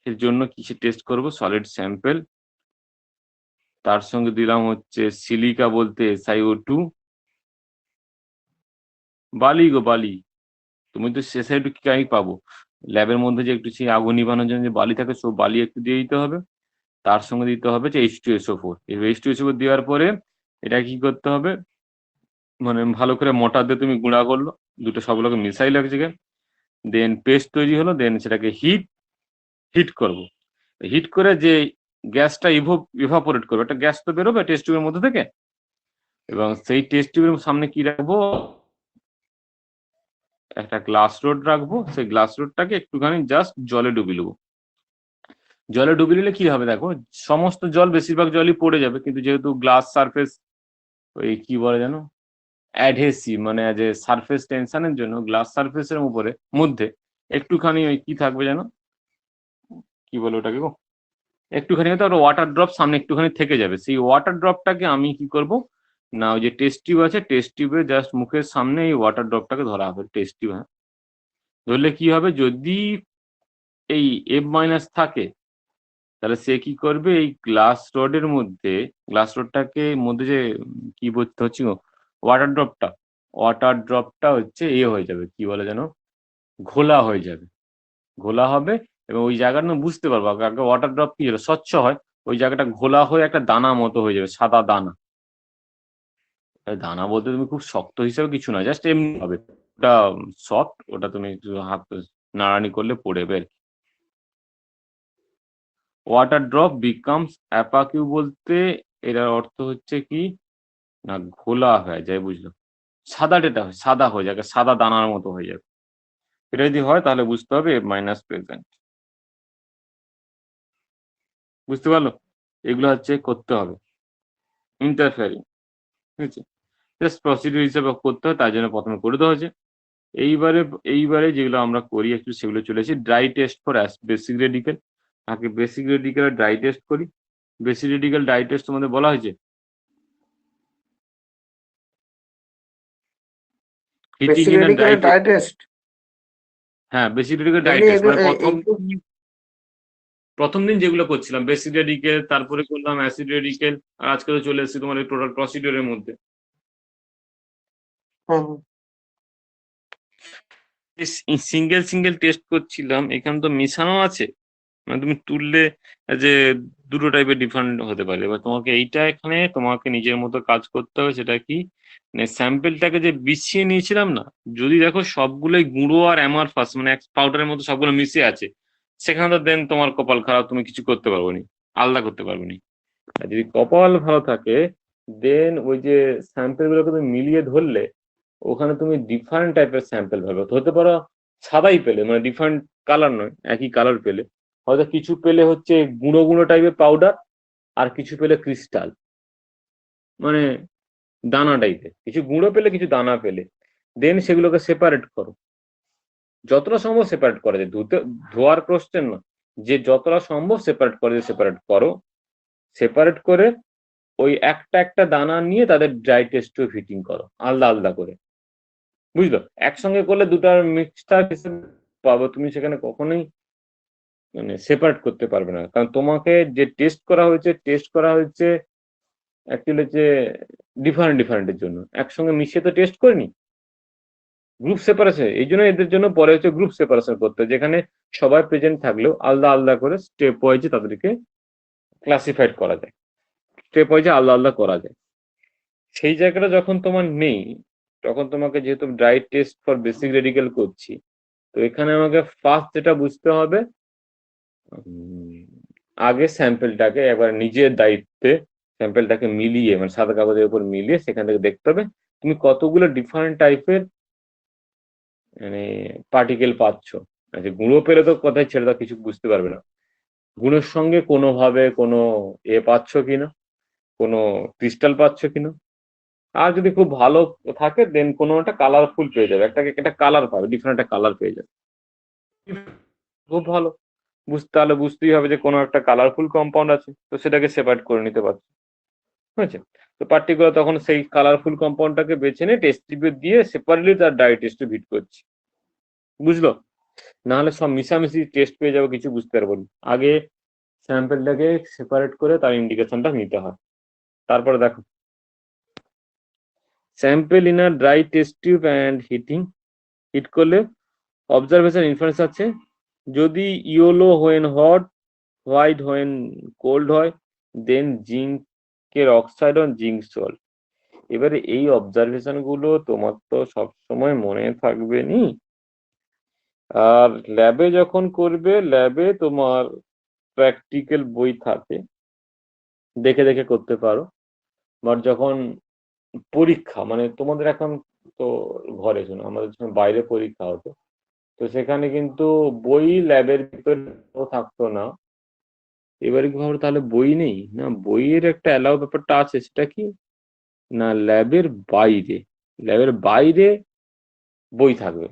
এর জন্য কিসে টেস্ট করব, সলিড স্যাম্পল, তার সঙ্গে দিলাম হচ্ছে সিলিকা বলতে SiO2, বালি গো বালি, তুমি তো SiO2 কি আমি পাবো, ল্যাবের মধ্যে যে একটু সেই আগুন নিবানোর জন্য যে বালি থাকে, সব বালি একটু দিয়ে দিতে হবে, তার সঙ্গে দিতে হবে যে H2SO4। এই H2SO4 দেওয়ার পরে এটা কি করতে হবে, মানে ভালো করে মোটা দিয়ে তুমি গুঁড়া করলো, দুটো সবগুলোকে মিশাইলে এক জায়গায়, দেন পেস্ট তৈরি হলো, দেন সেটাকে হিট করব। হিট করে যে গ্যাসটা ইভাপোরেট করবে, একটা গ্যাস তো বেরোবে টেস্ট টিউবের মধ্যে থেকে, এবং সেই টেস্ট টিউবের সামনে কি রাখবো, একটা গ্লাস রোড রাখবো, সেই গ্লাস রোডটাকে একটুখানি জাস্ট জলে ডুবিয়ে নেবো। জলে ডুবিয়ে নিলে কি হবে দেখো, সমস্ত জল বেশিরভাগ জলই পড়ে যাবে, কিন্তু যেহেতু গ্লাস সারফেস ওই কি বলে জানো অ্যাডহেসিভ, মানে যে সারফেস টেনশনের জন্য গ্লাস সারফেসের উপরে মধ্যে একটুখানি ওই কি থাকবে জানো, কি বলে ওটাকে গো, একটুখানি হয়তো ওয়াটার ড্রপ সামনে একটুখানি থেকে যাবে, সেই ওয়াটার ড্রপটাকে আমি কি করব না, ওই যে টেস্ট টিউব আছে, টেস্ট টিউবে জাস্ট মুখের সামনে এই ওয়াটার ড্রপটাকে ধরা হবে, টেস্ট টিউব, হ্যাঁ ধরলে কি হবে, যদি এই F- থাকে তাহলে সে কি করবে, এই গ্লাস রডের মধ্যে, গ্লাস রডটাকে মধ্যে যে কি বলতে হচ্ছে গো, ওয়াটার ড্রপটা হচ্ছে হয়ে যাবে, কি বলে যেন, ঘোলা হয়ে যাবে, ঘোলা হবে, এবং ওই জায়গাটা না বুঝতে পারবো, আগে ওয়াটার ড্রপ কি হলো স্বচ্ছ হয়, ওই জায়গাটা ঘোলা হয়ে একটা দানা মতো হয়ে যাবে, সাদা দানা। দানা বলতে তুমি খুব শক্ত হিসেবে কিছু না, জাস্ট এমনি হবে, ওটা সফট, ওটা তুমি একটু হাত নাড়ানি করলে পড়ে যাবে। ওয়াটার ড্রপ বিকামস অ্যাপাকিউ বলতে এটার অর্থ হচ্ছে কি না, ঘোলা হয়ে যায়, বুঝলো, সাদা ডেটা হয়, সাদা হয়ে যাবে, সাদা দানার মতো হয়ে যাবে, এটা যদি হয় তাহলে বুঝতে হবে মাইনাস প্রেজেন্ট, বুঝতে পারলো, এগুলো হচ্ছে করতে হবে ইন্টারফেয়ারিং, ঠিক আছে, জাস্ট প্রসিডিউর হিসেবে করতে হয়, তার জন্য প্রথমে করে দেওয়া হয়েছে। এইবারে এইবারে যেগুলো আমরা করি একটু সেগুলো চলেছি, dry test for basic radical, আগে বেসিক রেডিকেলের ড্রাই টেস্ট করি। বেসিক রেডিকেল ড্রাই টেস্ট তোমাদের বলা হয়েছে, হিট বেসিক ইঞ্জিন ড্রাই রেডিকেলের টেস্ট, ডাইটেস্ট। হ্যাঁ বেসিক রেডিকেল ড্রাই এমনি টেস্ট এগুলো মানে প্রথম এইগুলো প্রথম দিন যেগুলো করছিলাম বেসিক রেডিকেল, তারপরে করলাম অ্যাসিড রেডিকেল, আর আজকে তো চলে এসেছি তোমার এই টোটাল প্রসিডিওরের মধ্যে। হুম হুম। সিঙ্গেল সিঙ্গেল টেস্ট করছিলাম, এখানে তো মিশানো আছে, মানে তুমি তুললে যে দুটো টাইপের ডিফারেন্ট হতে পারে, এবার তোমাকে এইটা এখানে তোমাকে নিজের মতো কাজ করতে হবে, সেটা কি মানে স্যাম্পেলটাকে যে বিছিয়ে নিয়েছিলাম না, যদি দেখো সবগুলোই গুঁড়ো আর অ্যামারফাস মানে এক পাউডারের মতো সবগুলো মিশে আছে, সেখানে তো দেন তোমার কপাল খারাপ, তুমি কিছু করতে পারবে না, আলাদা করতে পারবে না। আর যদি কপাল ভালো থাকে, দেন ওই যে স্যাম্পেল গুলোকে তুমি মিলিয়ে ধরলে ওখানে তুমি ডিফারেন্ট টাইপের স্যাম্পেল পাবে, হতে পারো সাদাই পেলে, মানে ডিফারেন্ট কালার নয়, একই কালার পেলে, হয়তো কিছু পেলে হচ্ছে গুঁড়ো গুঁড়ো টাইপের পাউডার, আর কিছু পেলে ক্রিস্টাল, মানে দানা টাইপের, কিছু গুঁড়ো পেলে কিছু দানা পেলে, দেন সেগুলোকে সেপারেট করো, যতটা সম্ভব সেপারেট করা যায়, ধোয়ার কোশ্চেন না, যে যতটা সম্ভব সেপারেট করে সেপারেট করো, সেপারেট করে ওই একটা একটা দানা নিয়ে তাদের ড্রাই টেস্টও ফিটিং করো আলাদা আলাদা করে, বুঝলো, একসঙ্গে করলে দুটার মিক্সচার হিসেবে পাবো, তুমি সেখানে কখনোই মানে সেপারেট করতে পারবে না, কারণ তোমাকে যে টেস্ট করা হয়েছে অ্যাকচুয়ালি যে ডিফারেন্ট ডিফারেন্টের জন্য, একসঙ্গে মিশিয়ে তো টেস্ট করিনি, গ্রুপ সেপারেশন, এই জন্য এদের জন্য পরে হচ্ছে গ্রুপ সেপারেশন করতে হয়, যেখানে সবাই প্রেজেন্ট থাকলেও আলাদা আলাদা করে স্টেপ ওয়াইজে তাদেরকে ক্লাসিফাইড করা যায়, স্টেপ ওয়াইজে আলাদা আলাদা করা যায়। সেই জায়গাটা যখন তোমার নেই, তখন তোমাকে যেহেতু dry test for basic radical করছি, তো এখানে আমাকে ফার্স্ট যেটা বুঝতে হবে, আগে স্যাম্পেলটাকে একবার নিজের দায়িত্বে স্যাম্পেলটাকে মিলিয়ে মানে সাদা কাগজের উপর মিলিয়ে সেখান থেকে দেখতে হবে তুমি কতগুলো ডিফারেন্ট টাইপের মানে পার্টিকেল পাচ্ছ। আচ্ছা গুঁড়ো পেলে তো কথাই ছেড়ে দাও, কিছু বুঝতে পারবে না। গুণের সঙ্গে কোনোভাবে কোনো পাচ্ছ কিনা, কোনো ক্রিস্টাল পাচ্ছ কিনা। আর যদি খুব ভালো থাকে দেন কোনো একটা কালারফুল পেয়ে যাবে, একটা কালার পাবে, ডিফারেন্ট একটা কালার পেয়ে যাবে। খুব ভালো, তাহলে বুঝতেই হবে যে কোনো একটা কালারফুল কম্পাউন্ড আছে, তো সেটাকে সেপারেট করে নিতে পারছো। ঠিক আছে, তো পার্টিকুলার তখন সেই কালারফুল কম্পাউন্ডটাকে বেছে নিয়ে টেস্ট টিউবে দিয়ে সেপারেটলি তার ডাই টেস্টে ভিট করছি। বুঝলো? নাহলে সব মিশামিশি টেস্ট পেয়ে যাবো, কিছু বুঝতে পারবো না। আগে স্যাম্পেলটাকে সেপারেট করে তার ইন্ডিকেশনটা নিতে হয়। তারপরে দেখো, sample in a dry test tube and heat করলে অবজারভেশন ইনফারেন্স আছে। যদি yellow when hot, white when cold হয়, দেন জিঙ্কের অক্সাইড অন জিঙ্ক সল্ট। এবারে এই অবজারভেশন গুলো তোমার তো সবসময় মনে থাকবে নি, আর ল্যাবে যখন করবে ল্যাবে তোমার প্র্যাকটিক্যাল বই থাকে, দেখে দেখে করতে পারো। বাট যখন পরীক্ষা মানে তোমাদের এখন তো ঘরে, শোনো আমাদের যখন বাইরে পরীক্ষা হতো, তো সেখানে কিন্তু বই ল্যাবের ভিতরে থাকতো না। এবারে কি ভাবো তাহলে বই নেই না, বইয়ের একটা অ্যালাউ ব্যাপারটা আছে, সেটা কি না ল্যাবের বাইরে, ল্যাবের বাইরে বই থাকবে।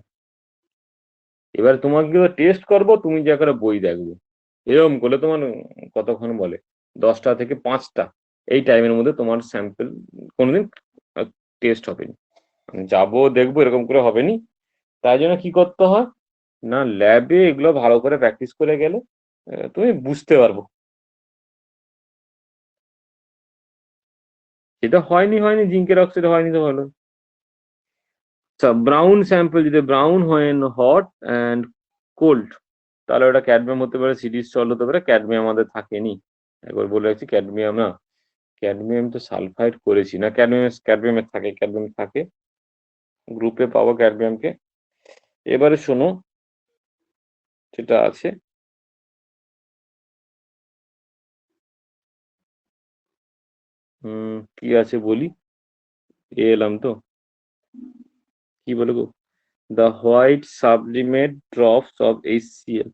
এবার তোমাকে টেস্ট করবো, তুমি যা করে বই দেখবে, এরকম করলে তোমার কতক্ষণ বলে 10টা থেকে 5টা এই টাইমের মধ্যে তোমার স্যাম্পল কোনোদিন টেস্ট হবে না। যাবো দেখবো এরকম করে হবে নি। তাই জন্য কি করতে হয় না ল্যাবে এগুলো ভালো করে প্র্যাকটিস করে গেলে তুমি বুঝতে পারবো। যেটা হয়নি হয়নি, জিঙ্কের অক্সাইড হয়নি তো ভালো। আচ্ছা ব্রাউন স্যাম্পল যদি ব্রাউন হয় হট অ্যান্ড কোল্ড, তাহলে ওটা ক্যাডমিয়াম হতে পারে, সিডির সল হতে পারে। ক্যাডমিয়াম আমাদের থাকেনি, একবার বলে রাখছি ক্যাডমিয়াম না, ক্যাডমিয়াম তো সালফাইড করেছি না, ক্যাডমিয়ামের থাকে, ক্যাডমিয়াম থাকে, গ্রুপে পাবো ক্যাডমিয়ামকে। এবারে শোনো সেটা আছে, কি আছে বলি, এলাম তো, কি বলে গো, the white sublimate drops of HCl।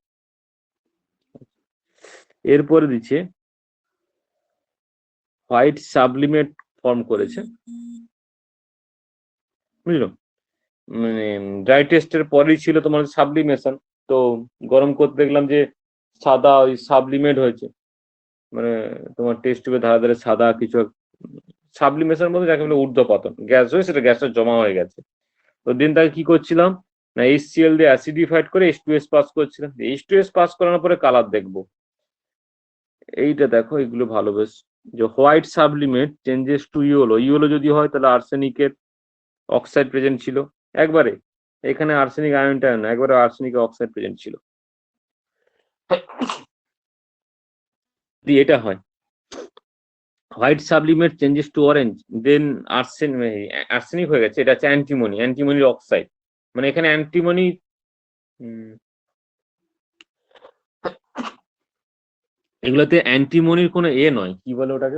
এরপরে দিচ্ছে হোয়াইট সাবলিমেট ফর্ম করেছে, বুঝলো? মানে ড্রাই টেস্টের পরেই ছিল তোমার সাবলিমেশন, তো গরম করতে দেখলাম যে সাদা ওই সাবলিমেট হয়েছে, মানে তোমার টেস্ট টিউবে ধারে ধারে সাদা কিছু সাবলিমেশনের মধ্যে যাকে বলে ঊর্ধ্বপতন গ্যাস হয়ে সেটা গ্যাসটা জমা হয়ে গেছে। তো দিন তাকে কি করছিলাম না HCl দিয়ে অ্যাসিডিফাইড করে H2S পাস করছিলাম। H2S পাস করানোর পরে কালার দেখবো, এইটা দেখো এগুলো ভালো বেশ, যে white sublimate changes to yellow, yellow যদি হয় তাহলে আর্সেনিকের অক্সাইড প্রেজেন্ট ছিল একবারে, এখানে আর্সেনিক আয়নটা না, একবারে আর্সেনিক অক্সাইড প্রেজেন্ট ছিল। যদি এটা হয় white sublimate changes to orange, then arsenic হয়ে গেছে, এটা হচ্ছে অ্যান্টিমনি, অ্যান্টিমনির অক্সাইড। মানে এখানে অ্যান্টিমনি, এগুলোতে অ্যান্টিমনির কোনো নয়, কি বলে ওটাকে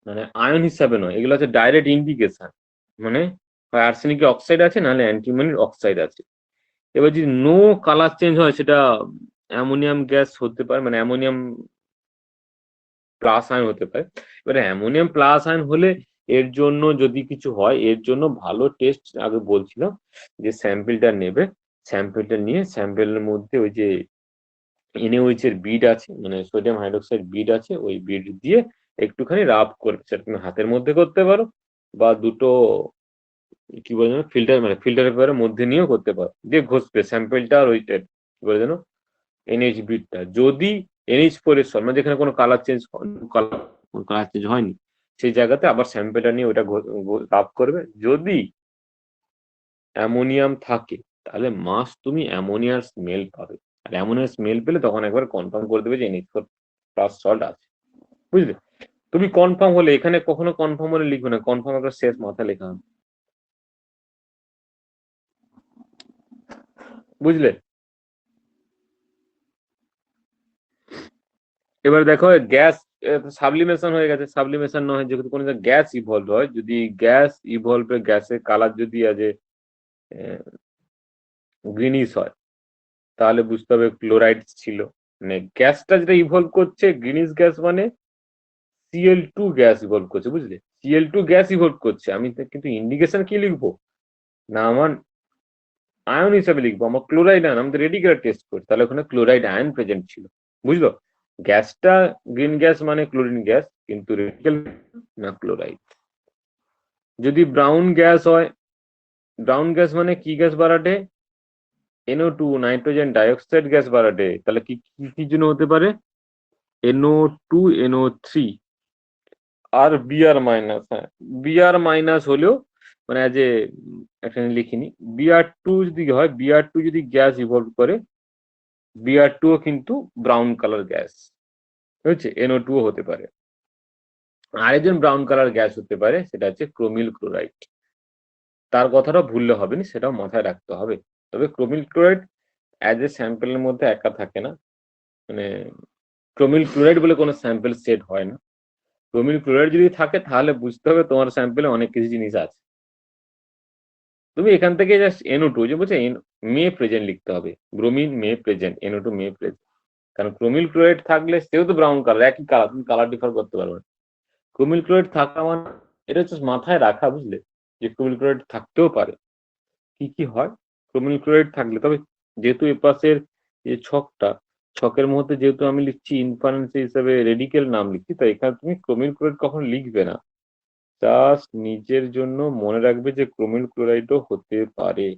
মানে আয়ন হিসাবে নয়, এগুলো হচ্ছে ডাইরেক্ট ইন্ডিকেশন, মানে হয় আর্সেনিকের অক্সাইড আছে নাহলে অ্যান্টিমনির অক্সাইড আছে। এবার যদি নো কালার চেঞ্জ হয় সেটা অ্যামোনিয়াম গ্যাস হতে পারে, মানে অ্যামোনিয়াম প্লাস আয়ন হতে পারে। এবারে অ্যামোনিয়াম প্লাস আয়ন হলে এর জন্য যদি কিছু হয়, এর জন্য ভালো টেস্ট আগে বলছিলাম যে স্যাম্পেলটা নেবে, স্যাম্পেলটা নিয়ে স্যাম্পেলের মধ্যে ওই যে NaOH এর বিড আছে, মানে সোডিয়াম হাইড্রোক্সাইড বিড আছে, ওই বিড দিয়ে একটুখানি রাব করবে, সেটা তুমি হাতের মধ্যে করতে পারো বা দুটো কি বলে যেন ফিল্টার, মানে ফিল্টার পেপারের মধ্যে নিয়েও করতে পারো, দিয়ে ঘষবে স্যাম্পেলটা আর ওইটা কি বলে যেন NaOH বিটটা। যদি NH4 মানে যেখানে কোনো কালার চেঞ্জ কালার চেঞ্জ হয়নি সেই জায়গাতে আবার স্যাম্পেলটা নিয়ে ওটা রাব করবে। যদি অ্যামোনিয়াম থাকে তাহলে তুমি অ্যামোনিয়ার স্মেল পাবে, আর অ্যামোনিয়ার স্মেল পেলে তখন একবার কনফার্ম করে দেবে যে NH4+ সল্ট আছে। বুঝলে? তুমি কনফার্ম হলে, এখানে কখনো কনফার্ম হলে লিখবে না, কনফার্ম একটা শেষ মাথা লেখা হবে। বুঝলে? এবার দেখো গ্যাস সাবলিমেশন হয়ে গেছে, সাবলিমেশন নয়, যেহেতু কোনো গ্যাস ইভলভ হয়, যদি গ্যাস ইভলভে গ্যাসের কালার যদি আজ গ্রিনিশ হয় তাহলে বুঝতে হবে ক্লোরাইড ছিল। মানে গ্যাসটা যেটা ইভলভ করছে গ্রিনিশ গ্যাস মানে Cl2 গ্যাস ইভলভ করছে, বুঝলে? Cl2 গ্যাস ইভলভ করছে, আমি কিন্তু ইন্ডিকেশন কি লিখবো না, আমার আয়ন হিসাবে লিখবো, আমার ক্লোরাইড আয়ন, আমাদের রেডিকুলার টেস্ট করছি, তাহলে ওখানে ক্লোরাইড আয়ন প্রেজেন্ট ছিল, বুঝলো? গ্যাসটা গ্রিন গ্যাস মানে ক্লোরিন গ্যাস, কিন্তু রেডিক্যাল না ক্লোরাইড। যদি ব্রাউন গ্যাস হয়, ব্রাউন গ্যাস মানে কি গ্যাস বাড়াটে? NO2 নাইট্রোজেন ডাইঅক্সাইড গ্যাস বাড়াটে, তাহলে কি কি জন্য হতে পারে? NO2 NO3 আর Br মাইনাস। হ্যাঁ, Br মাইনাস হলেও মানে যে এখানে লিখিনি, Br2 যদি হয়, Br2 যদি গ্যাস ইভলভ করে, Br2 কিন্তু ব্রাউন কালার গ্যাস হচ্ছে, NO2 হতে পারে। আরেকজন ব্রাউন কালার গ্যাস হতে পারে, সেটা হচ্ছে ক্রোমিল ক্লোরাইড। তার কথাটা ভুললে হবে না, সেটাও মাথায় রাখতে হবে। তবে ক্রোমিল ক্লোরাইড অ্যাজ এ স্যাম্পেলের মধ্যে একা থাকে না, মানে ক্রোমিল ক্লোরাইড বলে কোনো স্যাম্পেল সেট হয় না। ক্রোমিল ক্লোরাইড যদি থাকে তাহলে বুঝতে হবে তোমার স্যাম্পেলে অনেক কিছু জিনিস আছে। তুমি এখান থেকে জাস্ট NO2 যে বলছে মে প্রেজেন্ট লিখতে হবে, ব্রোমিন মে প্রেজেন্ট, NO2 মে প্রেজেন্ট। কারণ ক্রোমিল ক্লোরাইড থাকলে সেও তো ব্রাউন কালার, একই কালার, তুমি কালার ডিফার করতে পারবে না। ক্রোমিল ক্লোরাইড থাকা মানে এটা হচ্ছে মাথায় রাখা, বুঝলে, যে ক্রোমিল ক্লোরাইড থাকতেও পারে। কি কি হয় ক্রোমিল ক্লোরাইড থাকলে? তবে যেহেতু এপাশের যে ছকটা, ছকের মধ্যে যেহেতু আমি লিখছি ইনফারেন্স হিসেবে রেডিকেল নাম লিখছি, তাই এখানে তুমি ক্রোমিল ক্লোরাইড কখন লিখবে না, জাস্ট নিজের জন্য মনে রাখবে যে ক্রোমিল ক্লোরাইডও হতে পারে,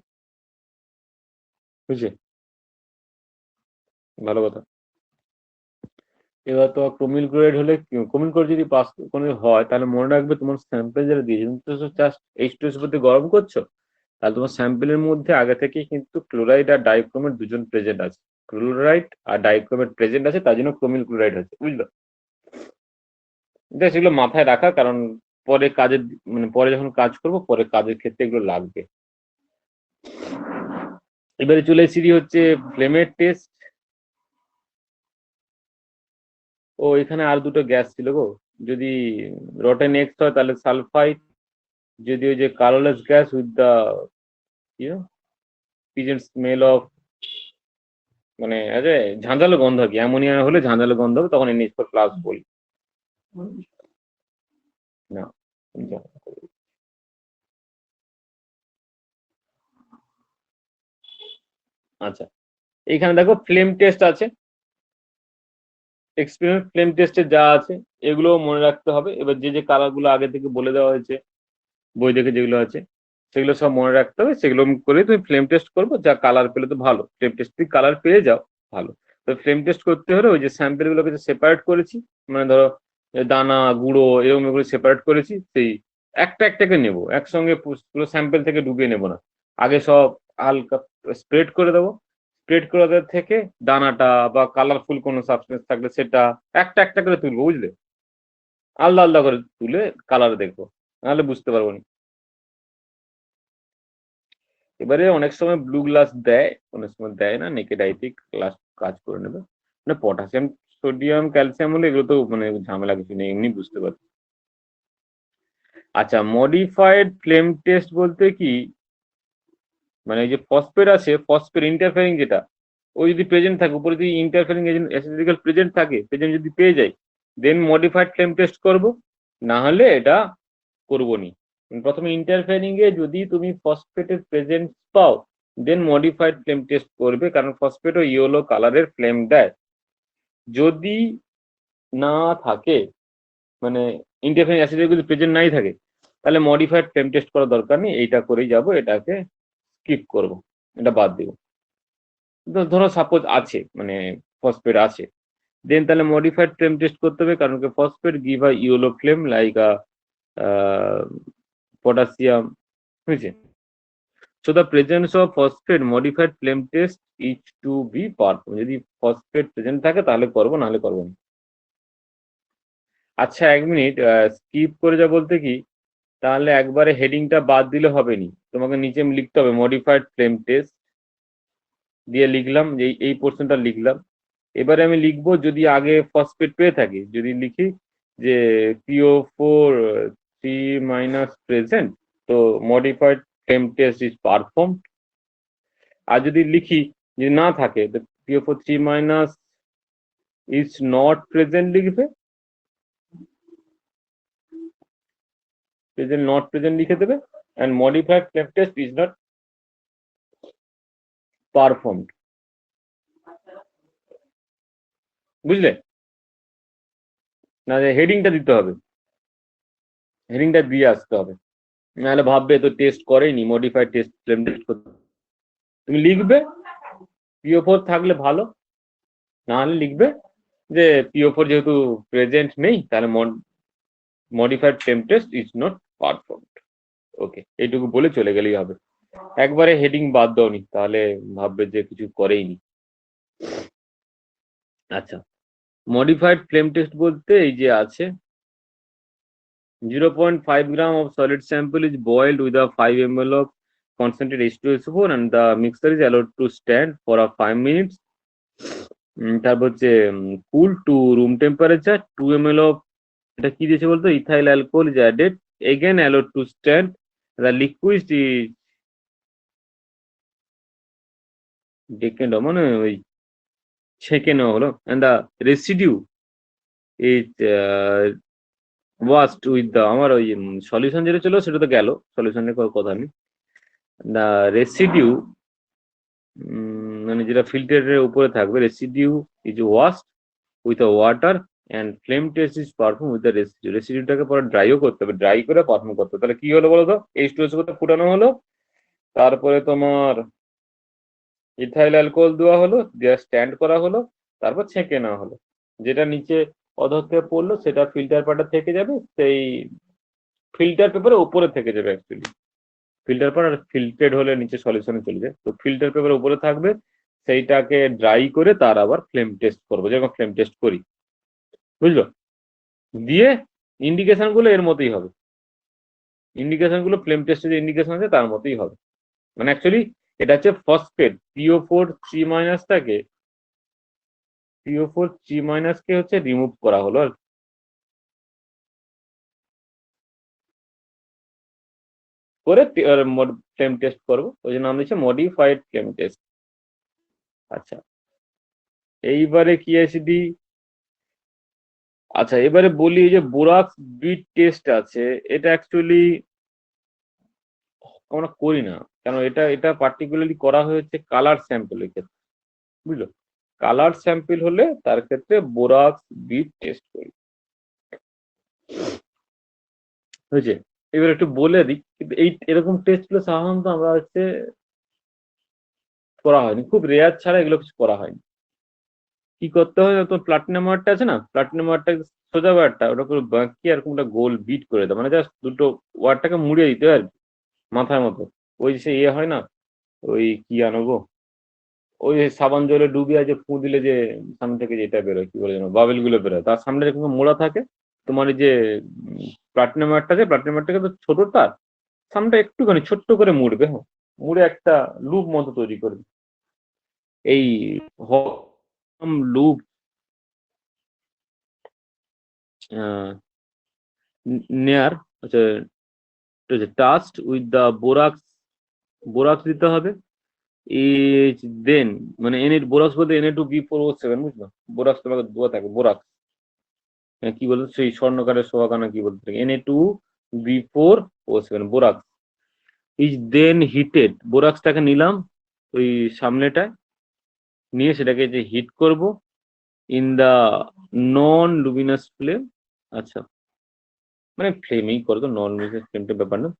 বুঝলে? ভালো কথা। এবার তো ক্রোমিল ক্লোরাইড হলে ক্রোমিল ক্লোরাইড যদি পাস কোনো হয়, তাহলে মনে রাখবে তোমার স্যাম্পেল যেটা দিয়েছে, তুমি তো জাস্ট H2S মধ্যে গরম করছো, তাহলে তোমার স্যাম্পেলের মধ্যে আগে থেকে কিন্তু ক্লোরাইড আর ডাইক্রোমেট দুজন প্রেজেন্ট আছে, ক্লোরাইড আর ডাইক্রোমেট প্রেজেন্ট আছে, তার জন্য ক্রোমিল ক্লোরাইড আছে, বুঝলো? সেগুলো মাথায় রাখা, কারণ পরে কাজের মানে পরে যখন কাজ করবো, পরে কাজের ক্ষেত্রে এগুলো লাগবে। এবারে চলে এসেছি হচ্ছে ফ্লেমের টেস্ট। ও এখানে আর দুটো গ্যাস ছিল গো, যদি রটেন এক্স হয় তাহলে সালফাইড, যদি ওই যে colourless gas with the pungent smell of, মানে আরে ঝাঁঝালো গন্ধ কি, অ্যামোনিয়া হলে ঝাঁঝালো গন্ধ হবে, তখন NH4+ বলি না। আচ্ছা, এখানে দেখো ফ্লেম টেস্ট আছে, এক্সপেরিমেন্ট ফ্লেম টেস্টে যা আছে এগুলো মনে রাখতে হবে। এবার যে যে কালার গুলো আগে থেকে বলে দেওয়া হয়েছে বই দেখে যেগুলো আছে, সেগুলো সব মনে রাখতে হবে, সেগুলো করে তুমি ফ্লেম টেস্ট করবো, যা কালার পেলে তো ভালো, ফ্লেম টেস্ট যদি কালার পেয়ে যাও ভালো। তো ফ্লেম টেস্ট করতে হলে ওই যে স্যাম্পেল গুলোকে সেপারেট করেছি, মানে ধরো দানা গুঁড়ো এরকম এগুলো সেপারেট করেছি, সেই একটা একটাকে নেবো, একসঙ্গে পুরো স্যাম্পেল থেকে ডুবিয়ে নেবো না, আগে সব হালকা স্প্রেড করে দেবো। স্প্রেড করে দেওয়ার থেকে দানাটা বা কালারফুল কোনো সাবস্টেন্স থাকলে সেটা একটা একটা করে তুলবো, বুঝলে? আলাদা আলাদা করে তুলে কালার দেখবো, নাহলে বুঝতে পারবো না। এবারে অনেক সময় ব্লু গ্লাস দেয়, অনেক সময় দেয় না, নেকেড আইতে গ্লাস কাজ করে নেবে। মানে পটাশিয়াম সোডিয়াম ক্যালসিয়াম হলে এগুলো তো মানে ঝামেলা কিছু নেই, এমনি বুঝতে পারছি। আচ্ছা, মডিফাইড ফ্লেম টেস্ট বলতে কি, মানে এই যে ফসফেট আছে, ফসফেট ইন্টারফেরিং যেটা, ও যদি প্রেজেন্ট থাকে, উপরে যদি ইন্টারফেরিং এজেন্ট অ্যাসিডিক্যাল প্রেজেন্ট থাকে, প্রেজেন্ট যদি পেয়ে যাই, দেন মডিফাইড ফ্লেম টেস্ট করব, না হলে এটা করবো নি। প্রথমে ইন্টারফেরিং এ যদি তুমি ফসফেটের প্রেজেন্স পাও, দেন মডিফাইড ফ্লেম টেস্ট করবে, কারণ ফসফেটও ইয়েলো কালারের ফ্লেম দেয়। যদি না থাকে, মানে ইন্টারফেরিং অ্যাসিড যদি প্রেজেন্ট নাই থাকে, তাহলে মডিফাইড ফ্লেম টেস্ট করার দরকার নেই, এইটা করেই যাব, এটাকে স্কিপ করব, এটা বাদ দেব। ধরো সাপোজ আছে মানে ফসফেট আছে, দেন তাহলে মডিফাইড ফ্লেম টেস্ট করতে হবে, কারণ phosphate give a yellow flame like a potassium, বুঝেছে? So the presence of phosphate modified flame test is to be performed. যদি ফসফেট প্রেজেন্ট থাকে তাহলে করবো, নাহলে করবো না। আচ্ছা, 1 মিনিট স্কিপ করে যা বলতে কি, তাহলে একবারে হেডিংটা বাদ দিলে হবে নি, তোমাকে নিচে লিখতে হবে মডিফাইড ফ্লেম টেস্ট দিয়ে লিখলাম যে এই পোর্শনটা লিখলাম, এবারে আমি লিখবো যদি আগে ফসফেট পেয়ে থাকি, যদি লিখি যে PO4 3 মাইনাস প্রেজেন্ট, তো modified flame test is perform. আর যদি লিখি যদি না থাকে তো PO4 3 minus is not present লিখবে, প্রেজেন্ট নট প্রেজেন্ট লিখে দেবে, and modified flame test is not performed. বুঝলে না? হেডিংটা দিতে হবে, হেডিংটা দিয়ে আসতে হবে, নাহলে ভাববে তো টেস্ট করেনি, মডিফাইড টেস্ট ফ্লেম টেস্ট করতে। তুমি লিখবে PO4 থাকলে ভালো, না হলে লিখবে যে PO4 যেহেতু প্রেজেন্ট নেই তাহলে modified flame test is not performed. Okay, এইটুকু বলে চলে গেলেই হবে। একবারে হেডিং বাদ দাওনি তাহলে ভাববে যে কিছু করেইনি। আচ্ছা, মডিফাইড ফ্লেম টেস্ট বলতে এই যে আছে 0.5 gram of solid sample is boiled with a 5 ml of concentrated H2SO4 and the mixture is allowed to stand for a 5 minutes. তারপর হচ্ছে cool to room temperature, 2 ml of এটা কি দিয়েছে বলতো, ethyl alcohol is added, again allowed to stand, the liquid is taken মানে ওই ছেঁকে নেওয়া হলো, and the residue is washed with the, আমার ওই সলিউশন যেটা ছিল সেটা তো গেল, সলিউশনের কথা নেই। দ্য রেসিডিউ মানে যেটা ফিল্টারের উপরে থাকবে, residue is washed with a water and flame test is perform with the residue. রেসিডিউটাকে পরে ড্রাইও করতে হবে, ড্রাই করে পারফর্ম করতে হবে। তাহলে কি হলো বলো তো, H2SO করতে ফুটানো হলো, তারপরে তোমার ইথাইল অ্যালকোহল দেওয়া হলো, দিয়ে স্ট্যান্ড করা হলো, তারপর ছেঁকে নেওয়া হলো। যেটা নিচে অধক্ষে পড়লো সেটা ফিল্টার পেপারে থেকে যাবে, সেই ফিল্টার পেপারে উপরে থেকে যাবে অ্যাকচুয়ালি। ফিল্টার পেপার আর ফিল্টার্ড হলে নিচে সলিউশনে চলে যায়, তো ফিল্টার পেপার উপরে থাকবে, সেইটাকে ড্রাই করে তার আবার ফ্লেম টেস্ট করবো, যেরকম ফ্লেম টেস্ট করি, বুঝলো? দিয়ে ইন্ডিকেশন গুলো এর মতোই হবে, ইন্ডিকেশন গুলো ফ্লেম টেস্টের যে ইন্ডিকেশন আছে তার মতোই হবে। মানে অ্যাকচুয়ালি এটা হচ্ছে ফসফেট PO4 3 মাইনাসটাকে, PO4 3 মাইনাসকে হচ্ছে রিমুভ করা হলো আর করে ফ্লেম টেস্ট করবো, ওই জন্য নাম দিচ্ছে মডিফাইড ফ্লেম টেস্ট। আচ্ছা, এইবারে কি অ্যাসিডি, আচ্ছা এবারে বলি এই যে বোরাক্স বিট টেস্ট আছে, এটা অ্যাকচুয়ালি আমরা করি না, কেন এটা এটা পার্টিকুলারলি করা হয়েছে কালার স্যাম্পলের ক্ষেত্রে, বুঝলো? কালার স্যাম্পল হলে তার ক্ষেত্রে বোরাক্স বিট টেস্ট করি, হয়েছে? এবার একটু বলে দিই, কিন্তু এই এরকম টেস্ট গুলো সাধারণত আমরা হচ্ছে করা হয়নি, খুব রেয়ার ছাড়া এগুলো কিছু করা হয়নি। কি করতে হয়, তো প্লাটিনাম ওয়ারটা আছে না, প্লাটিনাম ওয়ারটা সোজা ওয়ারটা ওটা করে বাঁকিয়ে আর কোনটা গোল বিট করে দেয়, মানে জাস্ট দুটো ওয়ারটাকে মুড়িয়ে দিতে হয় আর কি, মাথার মতো। ওই যে ইয়ে হয় না, ওই কি আনবো, ওই সাবান জলে ডুবিয়ে যে ফু দিলে যে সামনে থেকে যেটা বেরোয়, কি বলে যেন, বাবেল গুলো বেরোয়, তার সামনে এরকম মোড়া থাকে। তোমার এই যে প্লাটিনাম ওয়ারটা আছে, প্লাটিনাম ওয়ারটাকে তো ছোট, তার সামনেটা একটুখানি ছোট্ট করে মুড়বে, হ্যাঁ, মুড়ে একটা লুপ মতো তৈরি করবে। এই লুপ নেয়ার হচ্ছে টাস্ট উইথ দ্য বোরাক্স, বোরাক্স দিতে হবে। ইজ দেন মানে বোরাক্স বলতে Na2B4O7, বুঝলো? বোরাক্স তোমাকে দেওয়া থাকে, বোরাক্স কি বলতো সেই স্বর্ণকারের সোহাগানা কি বলতে থাকে, Na2B4O7 borax is then heated. বোরাক্সটাকে নিলাম ওই সামনেটায়, নিয়ে সেটাকে যে হিট করব in the non luminous flame. আচ্ছা, মানে ফ্লেমেই করতো, নন লুমিনাস ফ্লেমটা ব্যাপার না।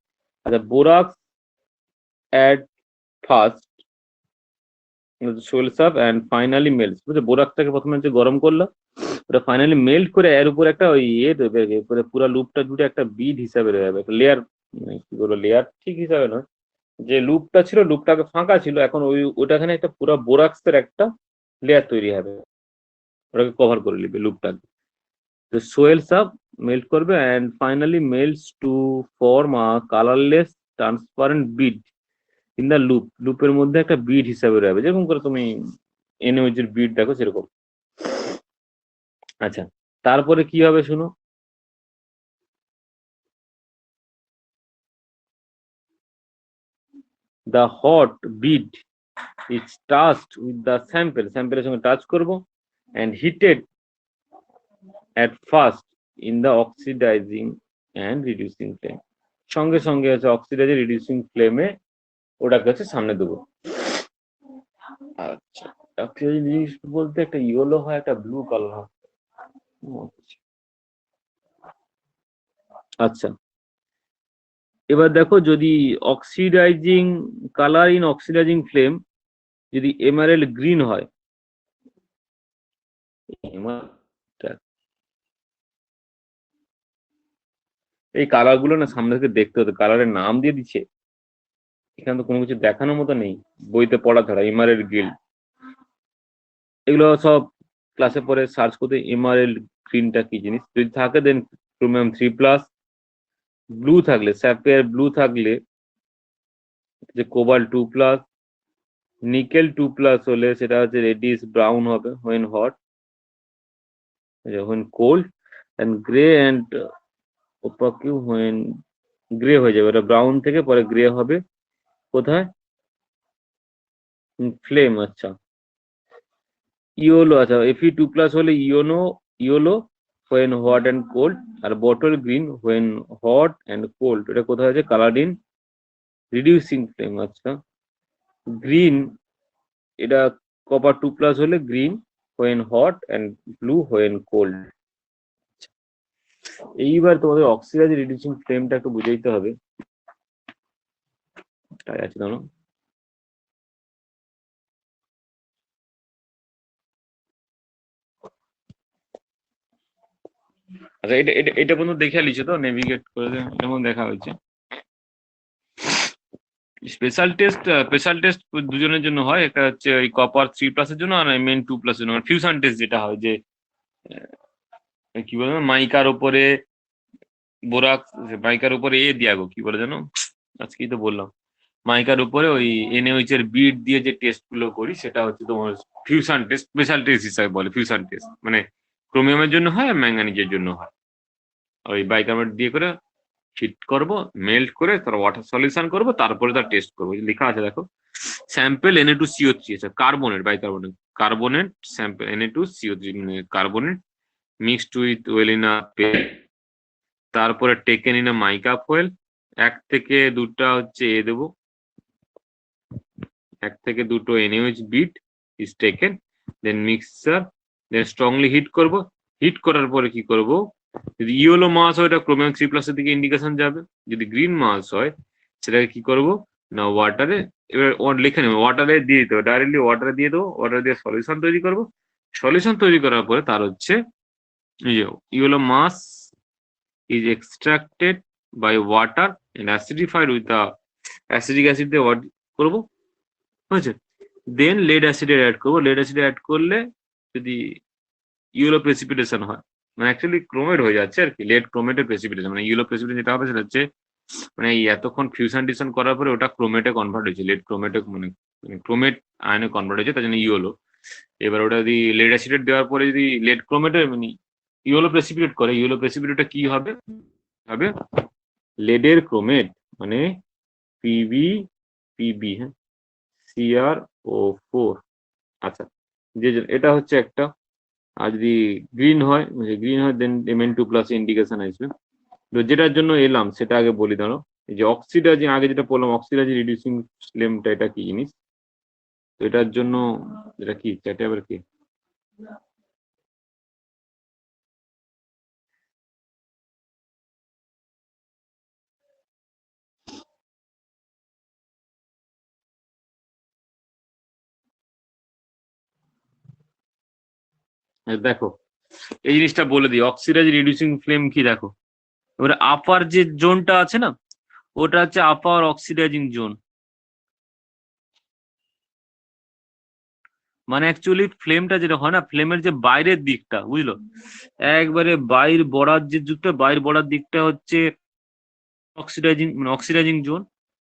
আচ্ছা, borax at first swells up and finally melts, বুঝছো? বোরাক্সটাকে প্রথমে হচ্ছে গরম করলো, ওটা ফাইনালি মেল্ট করে এর উপর একটা ওই ইয়ে দেবে, এরপরে পুরো লুপটা জুড়ে একটা বিড হিসাবে রয়ে যাবে, একটা লেয়ার, কি বলবো, লেয়ার ঠিক হিসাবে নয়, যে লুপটা ছিল, লুপটাকে ফাঁকা ছিল, এখন ওই ওটাখানে একটা পুরো বোরাক্সের একটা লেয়ার তৈরি হবে, ওটাকে কভার করে নেবে লুপটাকে। তো সোয়েলস আপ, মেল্ট করবে, and finally melts to form a colourless transparent bead in the loop. লুপের মধ্যে একটা বিড হিসাবে রয়েছে, যেরকম করে তুমি NaOH এর বিড দেখো সেরকম। আচ্ছা, তারপরে কি হবে শুনো, the hot bead is touched with the sample, স্যাম্পেলের সঙ্গে টাচ করব, and heated at first in the oxidizing and reducing flame, সঙ্গে সঙ্গে হচ্ছে অক্সিডাইজিং রিডিউসিং ফ্লেমে ওটাকে হচ্ছে সামনে দেবো। আচ্ছা, অক্সিডাইজিং জিনিস বলতে একটা ইয়েলো হয়, একটা ব্লু কালার হয়। আচ্ছা, এবার দেখো যদি oxidising colour in oxidising flame যদি এমারেল্ড গ্রিন হয়, এই কালার গুলো না সামনে থেকে দেখতে হতো, কালারের নাম দিয়ে দিচ্ছে, এখানে তো কোনো কিছু দেখানোর মতো নেই বইতে পড়া ছাড়া। এমারেল্ড গ্রিন এগুলো সব ক্লাসে পরে সার্চ করতে, এমারেল্ড গ্রিনটা কি জিনিস, যদি থাকে দেন ক্রোমিয়াম 3+, ব্লু থাকলে স্যাফিয়ার ব্লু থাকলে যে কোবাল্ট 2+, নিকেল 2+ হলে সেটা হচ্ছে রেডিশ ব্রাউন হবে when hot, when cold, and grey and opaque when grey হয়ে যাবে, ওটা ব্রাউন থেকে পরে গ্রে হবে কোথায়, ফ্লেম। আচ্ছা, ইয়েলো, আচ্ছা Fe2+ হলে yellow when hot and cold, আর bottle green when hot and cold, এটা কোথায় আছে, কালার ইন রিডিউসিং ফ্লেম। আচ্ছা, গ্রিন এটা কপার 2+ হলে green when hot and blue when cold। এইবার তোমাদের অক্সিডাইজিং রিডিউসিং ফ্লেমটা একটু বুঝাইতে হবে, তাই আছে জানো। আচ্ছা, এটা এটা এটা পর্যন্ত দেখে লিখছো তো, নেভিগেট করে যেমন দেখা হয়েছে। স্পেশাল টেস্ট দুজনের জন্য হয়, একটা হচ্ছে ওই কপার 3+ এর জন্য, আর মেন 2+ এর জন্য। ফিউশন টেস্ট যেটা হয় যে কি বলে মাইকার উপরে বোরাক্স, মাইকার উপরে দিয়া গো কি বলে জানো, আজকেই তো বললাম, মাইকার উপরে ওই NaOH এর বিট দিয়ে যে টেস্ট গুলো করি সেটা হচ্ছে তোমার ফিউশন টেস্ট, স্পেশাল টেস্ট হিসাবে বলে। ফিউশন টেস্ট মানে ক্রোমিয়ামের জন্য হয় আর ম্যাঙ্গানিজের জন্য হয়। ওই বাইকার্বনেট দিয়ে করে হিট করব, মেল্ট করে তার ওয়াটার সলিউশন করব, তারপরে তার টেস্ট করবো। লেখা আছে দেখো, স্যাম্পল Na2CO3, আছে কার্বনেট, কার্বনেট স্যাম্পল Na2CO3 মানে carbonate mixed with well in a, তারপরে taken in a mica foil, 1 থেকে 2টা হচ্ছে দেবো, 1 থেকে 2টো NaOH bit is taken, then mixture, then strongly heat করব। হিট করার পরে কি করব, যদি ইয়েলো মাস হয় এটা ক্রোমিয়াম 3+ এর দিকে ইন্ডিকেশন যাবে, যদি গ্রিন মাস হয় সেটাকে কি করব না ওয়াটারে, এবার লিখে নেবো, ওয়াটারে দিয়ে দিতে হবে, ডাইরেক্টলি ওয়াটারে দিয়ে দেবো, ওয়াটার দিয়ে সলিউশন তৈরি করব। সলিউশন তৈরি করার পরে তার হচ্ছে yellow mass is extracted by water and acidified with the acidic acid দিয়ে করবো, বুঝেছো। দেন লেড অ্যাসিড অ্যাড করবো, লেড অ্যাসিড অ্যাড করলে যদি ইয়েলো প্রেসিপিটেশন হয়, মানে অ্যাকচুয়ালি ক্রোমেট হয়ে যাচ্ছে আর কি, লেড ক্রোমেটের প্রেসিপিটেশন, মানে ইয়েলো প্রেসিপিটেশন যেটা হবে সেটা হচ্ছে মানে এতক্ষণ ফিউশন টিউশন করার পরে ওটা ক্রোমেটে কনভার্ট হয়েছে, লেড ক্রোমেটে মানে ক্রোমেট আয়নে কনভার্ট হয়েছে, তার জন্য ইয়েলো। এবার ওটা যদি লেড অ্যাসিড দেওয়ার পরে যদি লেড ক্রোমেটে মানে ইয়েলো প্রেসিপিটেট করে, ইয়েলো প্রেসিপিটেটটা কি হবে, হবে লেডের ক্রোমেট মানে পিবি হ্যাঁ CrO4। আচ্ছা, যে এটা হচ্ছে একটা। আর যদি গ্রিন হয় দেন Mn2+ ইন্ডিকেশন আসবে। তো যেটার জন্য এলাম সেটা আগে বলি দাঁড়ো, এই যে অক্সিডাইজিং, আগে যেটা বললাম অক্সিডাইজিং রিডিউসিং ফ্লেমটা, এটা কি জিনিস, তো এটার জন্য এটা কি এটা আবার কি, দেখো এই জিনিসটা বলে দিই, অক্সিডাইজিং রিডিউসিং ফ্লেম কি দেখো, এবারে আপার যে জোনটা আছে না ওটা হচ্ছে আপার অক্সিডাইজিং জোন, মানে অ্যাকচুয়ালি ফ্লেমটা যেটা হয় না, ফ্লেমের যে বাইরের দিকটা বুঝলো, একবারে বাইর বর্ডার যে দিকটা, বাইর বর্ডার দিকটা হচ্ছে অক্সিডাইজিং জোন,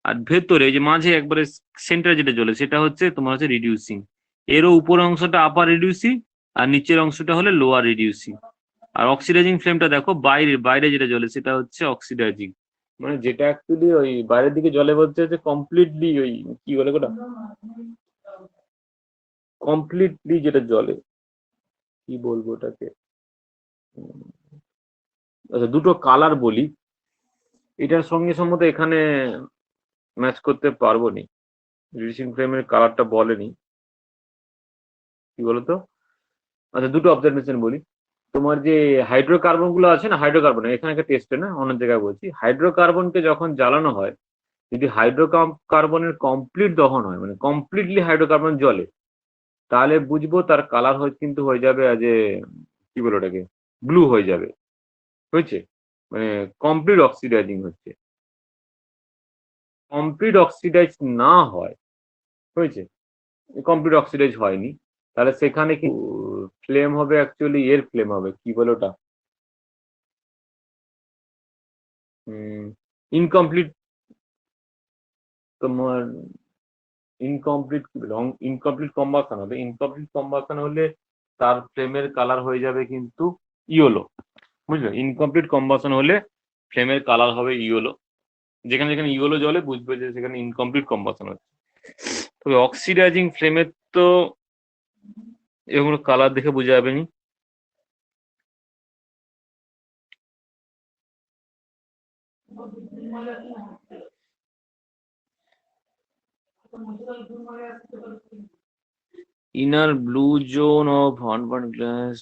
আর ভেতরে যে মাঝে একবারে সেন্টার যেটা চলে সেটা হচ্ছে তোমার হচ্ছে রিডিউসিং। এরও উপরের অংশটা আপার রিডিউসিং আর নিচের অংশটা হলে লোয়ার রিডিউসিং। আর অক্সিডাইজিং ফ্লেমটা দেখো বাইরে বাইরে যেটা জ্বলে সেটা হচ্ছে অক্সিডাইজিং, মানে যেটা অ্যাকচুয়ালি ওই বাইরের দিকে জ্বলে বলতে হচ্ছে কমপ্লিটলি ওই কি বলে ওটা, কমপ্লিটলি যেটা জ্বলে, কি বলবো ওটাকে, আচ্ছা দুটো কালার বলি, এটার সঙ্গে সম্মত এখানে ম্যাচ করতে পারবো নি, রিডিউসিং ফ্লেমের কালারটা বলেনি, কি বলতো। আচ্ছা দুটো অবজারভেশন বলি, তোমার যে হাইড্রোকার্বন গুলো আছে না, হাইড্রোকার্বন এখানে একটা টেস্টে না অন্য জায়গায় বলছি, হাইড্রোকার্বনকে যখন জ্বালানো হয়, যদি হাইড্রোকার্বনের কমপ্লিট দহন হয়, মানে কমপ্লিটলি হাইড্রোকার্বন জ্বলে, তাহলে বুঝবো তার কালার হয় কিন্তু হয়ে যাবে আজ কি বলে ওটাকে, ব্লু হয়ে যাবে, হয়েছে, মানে কমপ্লিট অক্সিডাইজিং হচ্ছে। কমপ্লিট অক্সিডাইজ না হয়, হয়েছে, কমপ্লিট অক্সিডাইজ হয়নি, তাহলে সেখানে কি ফ্লেম হবে, অ্যাকচুয়ালি এর ফ্লেম হবে, কি বলে ওটা, ইনকমপ্লিট, তোমার ইনকমপ্লিট ইনকমপ্লিট কম্বাসন হবে, ইনকমপ্লিট কম্বাসন হলে তার ফ্লেমের কালার হয়ে যাবে কিন্তু ইয়েলো, বুঝলে, ইনকমপ্লিট কম্বাসন হলে ফ্লেমের কালার হবে ইয়েলো, যেখানে যেখানে ইয়েলো জ্বলে বুঝবে যে সেখানে ইনকমপ্লিট কম্বাসন হচ্ছে। তবে অক্সিডাইজিং ফ্লেমের তো এগুলো কালার দেখে বোঝা যাবে নি, ইনার ব্লু জোন অফ হর্নবার্ন গ্লাস,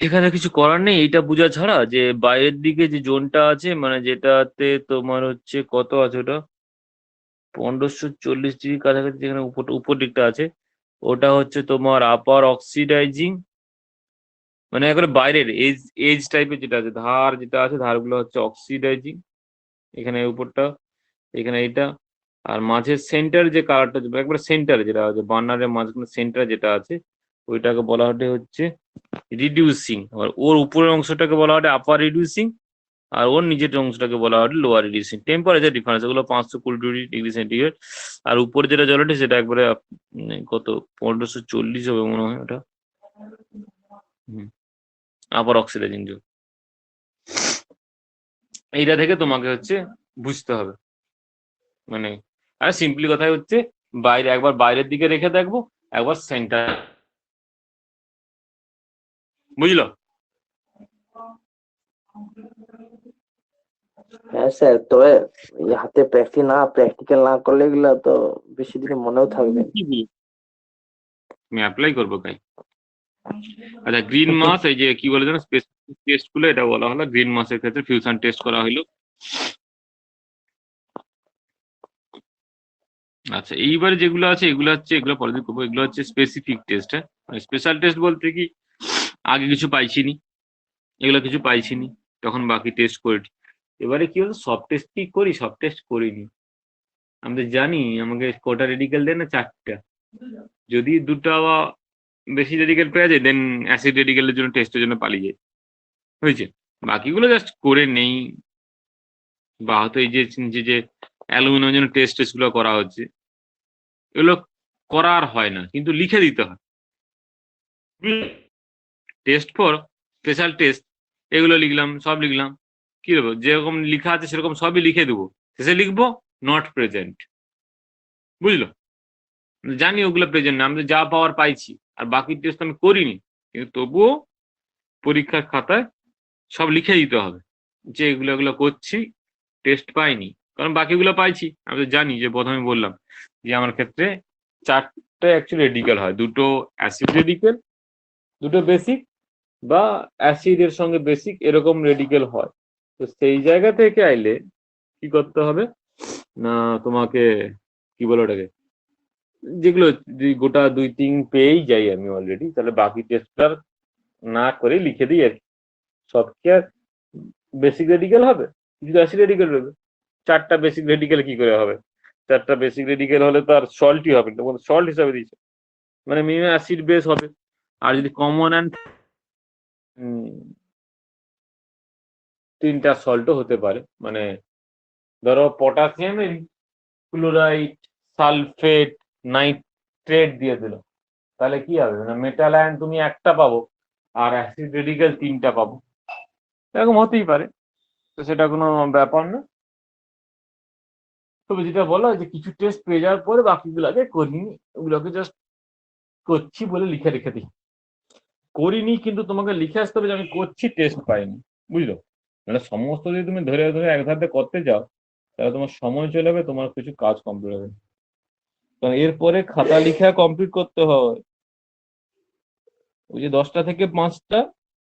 এখানে কিছু করার নেই, এইটা বোঝা ছাড়া যে বাইরের দিকে যে জোনটা আছে, মানে যেটাতে তোমার হচ্ছে কত আছে ওটা, 1540 ডিগ্রি কাছাকাছি, যেখানে উপর উপর দিকটা আছে, ওটা হচ্ছে তোমার আপার অক্সিডাইজিং, মানে একবারে বাইরের এজ এজ টাইপের যেটা আছে, ধার যেটা আছে, ধারগুলো হচ্ছে অক্সিডাইজিং, এখানে উপরটা, এখানে এইটা, আর মাঝের সেন্টার যে কালারটা, একবারে সেন্টার যেটা আছে বার্নারের মাঝখানে সেন্টার যেটা আছে, ওইটাকে বলা হচ্ছে রিডিউসিং, আর ওর উপরের অংশটাকে বলা হয় আপার রিডিউসিং, আর ওর নিচের অংশটাকে বলা হয় লোয়ার রিডিউসিং। টেম্পারেচার ডিফারেন্স এগুলো 520 ডিগ্রি সেন্টিগ্রেড, আর উপরে যেটা জ্বলে সেটা একবারে কত 1540 হবে মনে হয় ওটা, আপার অক্সিডাইজিং জোন। এইটা থেকে তোমাকে হচ্ছে বুঝতে হবে, মানে আর সিম্পলি কথাই হচ্ছে বাইরে একবার বাইরের দিকে রেখে দেখবো, একবার সেন্টার, বুঝলো। হ্যাঁ স্যার, তবে এই হাতে প্র্যাকটিক্যাল না করলে এগুলা তো বেশি দিন মনেও থাকবে না। কি বলি, আমি অ্যাপ্লাই করবো তাই। আচ্ছা গ্রিন মাস, এই যে কি বলে যেন স্পেসিফিক টেস্ট গুলো, এটা বলা হলো গ্রিন মাসের ক্ষেত্রে ফিউশন টেস্ট করা হলো। আচ্ছা এইবারে যেগুলো আছে এগুলো হচ্ছে, এগুলো পরে দিয়ে করবো, এগুলো হচ্ছে স্পেসিফিক টেস্ট। হ্যাঁ, স্পেশাল টেস্ট বলতে কি, আগে কিছু পাইছিনি, এগুলো কিছু পাইছিনি, তখন বাকি টেস্ট করি। এবারে কি হলো, সব টেস্ট কি করি, সব টেস্ট করিনি, আমরা জানি আমাকে কটা রেডিকেল দেয় না, 4টা, যদি 2টা বা বেশি রেডিকেল পেয়ে যায় দেন অ্যাসিড রেডিকেলের জন্য টেস্টের জন্য পালিয়ে যায়, হয়েছে, বাকিগুলো জাস্ট করে নেই, বা হয়তো এই যে যে অ্যালুমিনিয়ামের জন্য টেস্ট গুলো করা হচ্ছে, এগুলো করা আর হয় না, কিন্তু লিখে দিতে হয়, টেস্ট ফর স্পেশাল টেস্ট, এগুলো লিখলাম, সব লিখলাম, কি দেবো, যেরকম লিখা আছে সেরকম সবই লিখে দেবো, শেষে লিখবো নট প্রেজেন্ট, বুঝলো, জানি ওগুলো প্রেজেন্ট না, আমি তো যা পাওয়ার পাইছি, আর বাকি টেস্ট আমি করিনি, কিন্তু তবুও পরীক্ষার খাতায় সব লিখে দিতে হবে যে এগুলো এগুলো করছি, টেস্ট পাইনি, কারণ বাকিগুলো পাইছি, আমি তো জানি, যে প্রথমে বললাম যে আমার ক্ষেত্রে 4টা অ্যাকচুয়ালি রেডিকেল হয়, 2টো অ্যাসিড রেডিকেল, 2টো বেসিক, বা অ্যাসিডের সঙ্গে বেসিক এরকম রেডিকেল হয়। তো সেই জায়গা থেকে আইলে কি করতে হবে না, তোমাকে কি বলে ওটাকে, যেগুলো যদি গোটা 2-3 পেয়েই যাই আমি অলরেডি, তাহলে বাকি টেস্টটা না করে লিখে দিই আর কি, সব কি আর বেসিক রেডিকেল হবে, কিছু অ্যাসিড রেডিকেল রয়েছে, 4টা বেসিক রেডিকেল কি করে হবে, 4টা বেসিক রেডিকেল হলে তো আর সল্টই হবে না, সল্ট হিসাবে দিয়েছে, মানে মিনিমাম অ্যাসিড বেস হবে, আর যদি কমন অ্যান্ড 3টা সল্টও হতে পারে, মানে ধরো পটাশিয়ামের ক্লোরাইড, সালফেট, নাইট্রেট দিয়ে দিল, তাহলে কি হবে, মানে মেটাল আয়ন তুমি একটা পাবো আর অ্যাসিড রেডিক্যাল তিনটা পাবো। এরকম হতেই পারে, তো সেটা কোনো ব্যাপার না। তবে যেটা বলো যে কিছু টেস্ট পেয়ে যাওয়ার পরে বাকিগুলোকে করিনি, ওগুলোকে জাস্ট করছি বলে লিখে রেখে দিই। করিনি কিন্তু তোমাকে লিখে আসতে হবে যে আমি করছি, টেস্ট পাইনি, বুঝলো? মানে সমস্ত যদি তুমি ধরে ধরে এক ধাপে করতে যাও, তাহলে তোমার সময় চলে যাবে, তোমার কিছু কাজ কমপ্লিট হবে না। কারণ এরপরে খাতা লিখা কমপ্লিট করতে হয়। ওই যে 10টা থেকে 5টা,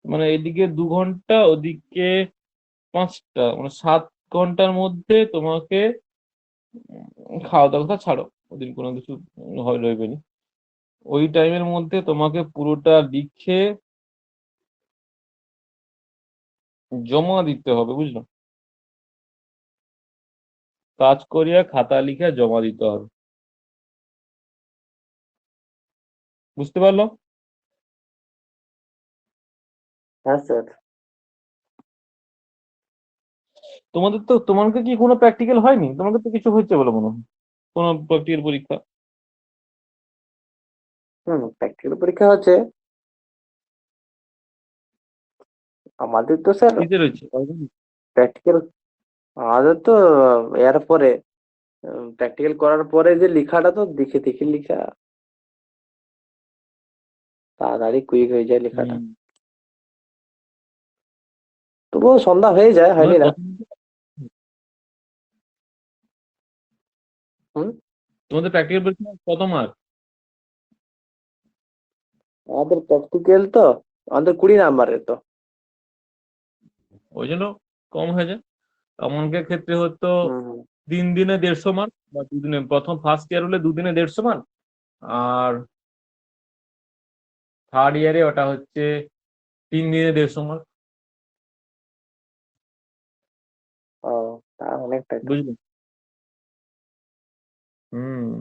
মানে এদিকে 2 ঘন্টা, ওদিকে 5টা, মানে 7 ঘন্টার মধ্যে তোমাকে খাওয়া দাওয়া কথা ছাড়ো, ওদিন কোনো কিছু হয় রইবে না। ওই টাইমের মধ্যে তোমাকে পুরোটা লিখে জমা দিতে হবে, বুঝলো? কাজ করিয়া খাতা লিখে জমা দিতে হবে, বুঝতে পারলো? হ্যাঁ স্যার। তোমাকে কি কোনো প্র্যাকটিক্যাল হয়নি? তোমাকে তো কিছু হচ্ছে বলে মনে হয়, কোনো প্র্যাকটিক্যাল পরীক্ষা? প্র্যাকটিক্যাল পরীক্ষা হচ্ছে আমাদের তো স্যার। কিসের হচ্ছে? প্র্যাকটিক্যাল আমাদের তো এর পরে প্র্যাকটিক্যাল করার পরে যে লেখাটা তো দেখে দেখে লেখা, তাড়াতাড়ি কুইক হয়ে যায় লেখাটা। হম। তবুও সন্ধ্যা হয়ে যায়, হয়নি তোমাদের না? প্রথম হুম। তোমাদের প্র্যাকটিক্যাল পরীক্ষা কত মার্ক? আমাদের প্র্যাকটিক্যাল তো আমাদের 20 নাম্বারের তো। ওই জন্য কম হয়ে যায়। অঙ্কের ক্ষেত্রে হতো হুম হুম। 3 দিনে 150 মার্ক, বা 2 দিনে, প্রথম ফার্স্ট ইয়ার হলে 2 দিনে 150 মার্ক, আর থার্ড ইয়ারে ওটা হচ্ছে 3 দিনে 150 মার্ক। ও, তা অনেকটাই তো। বুঝলি? হুম।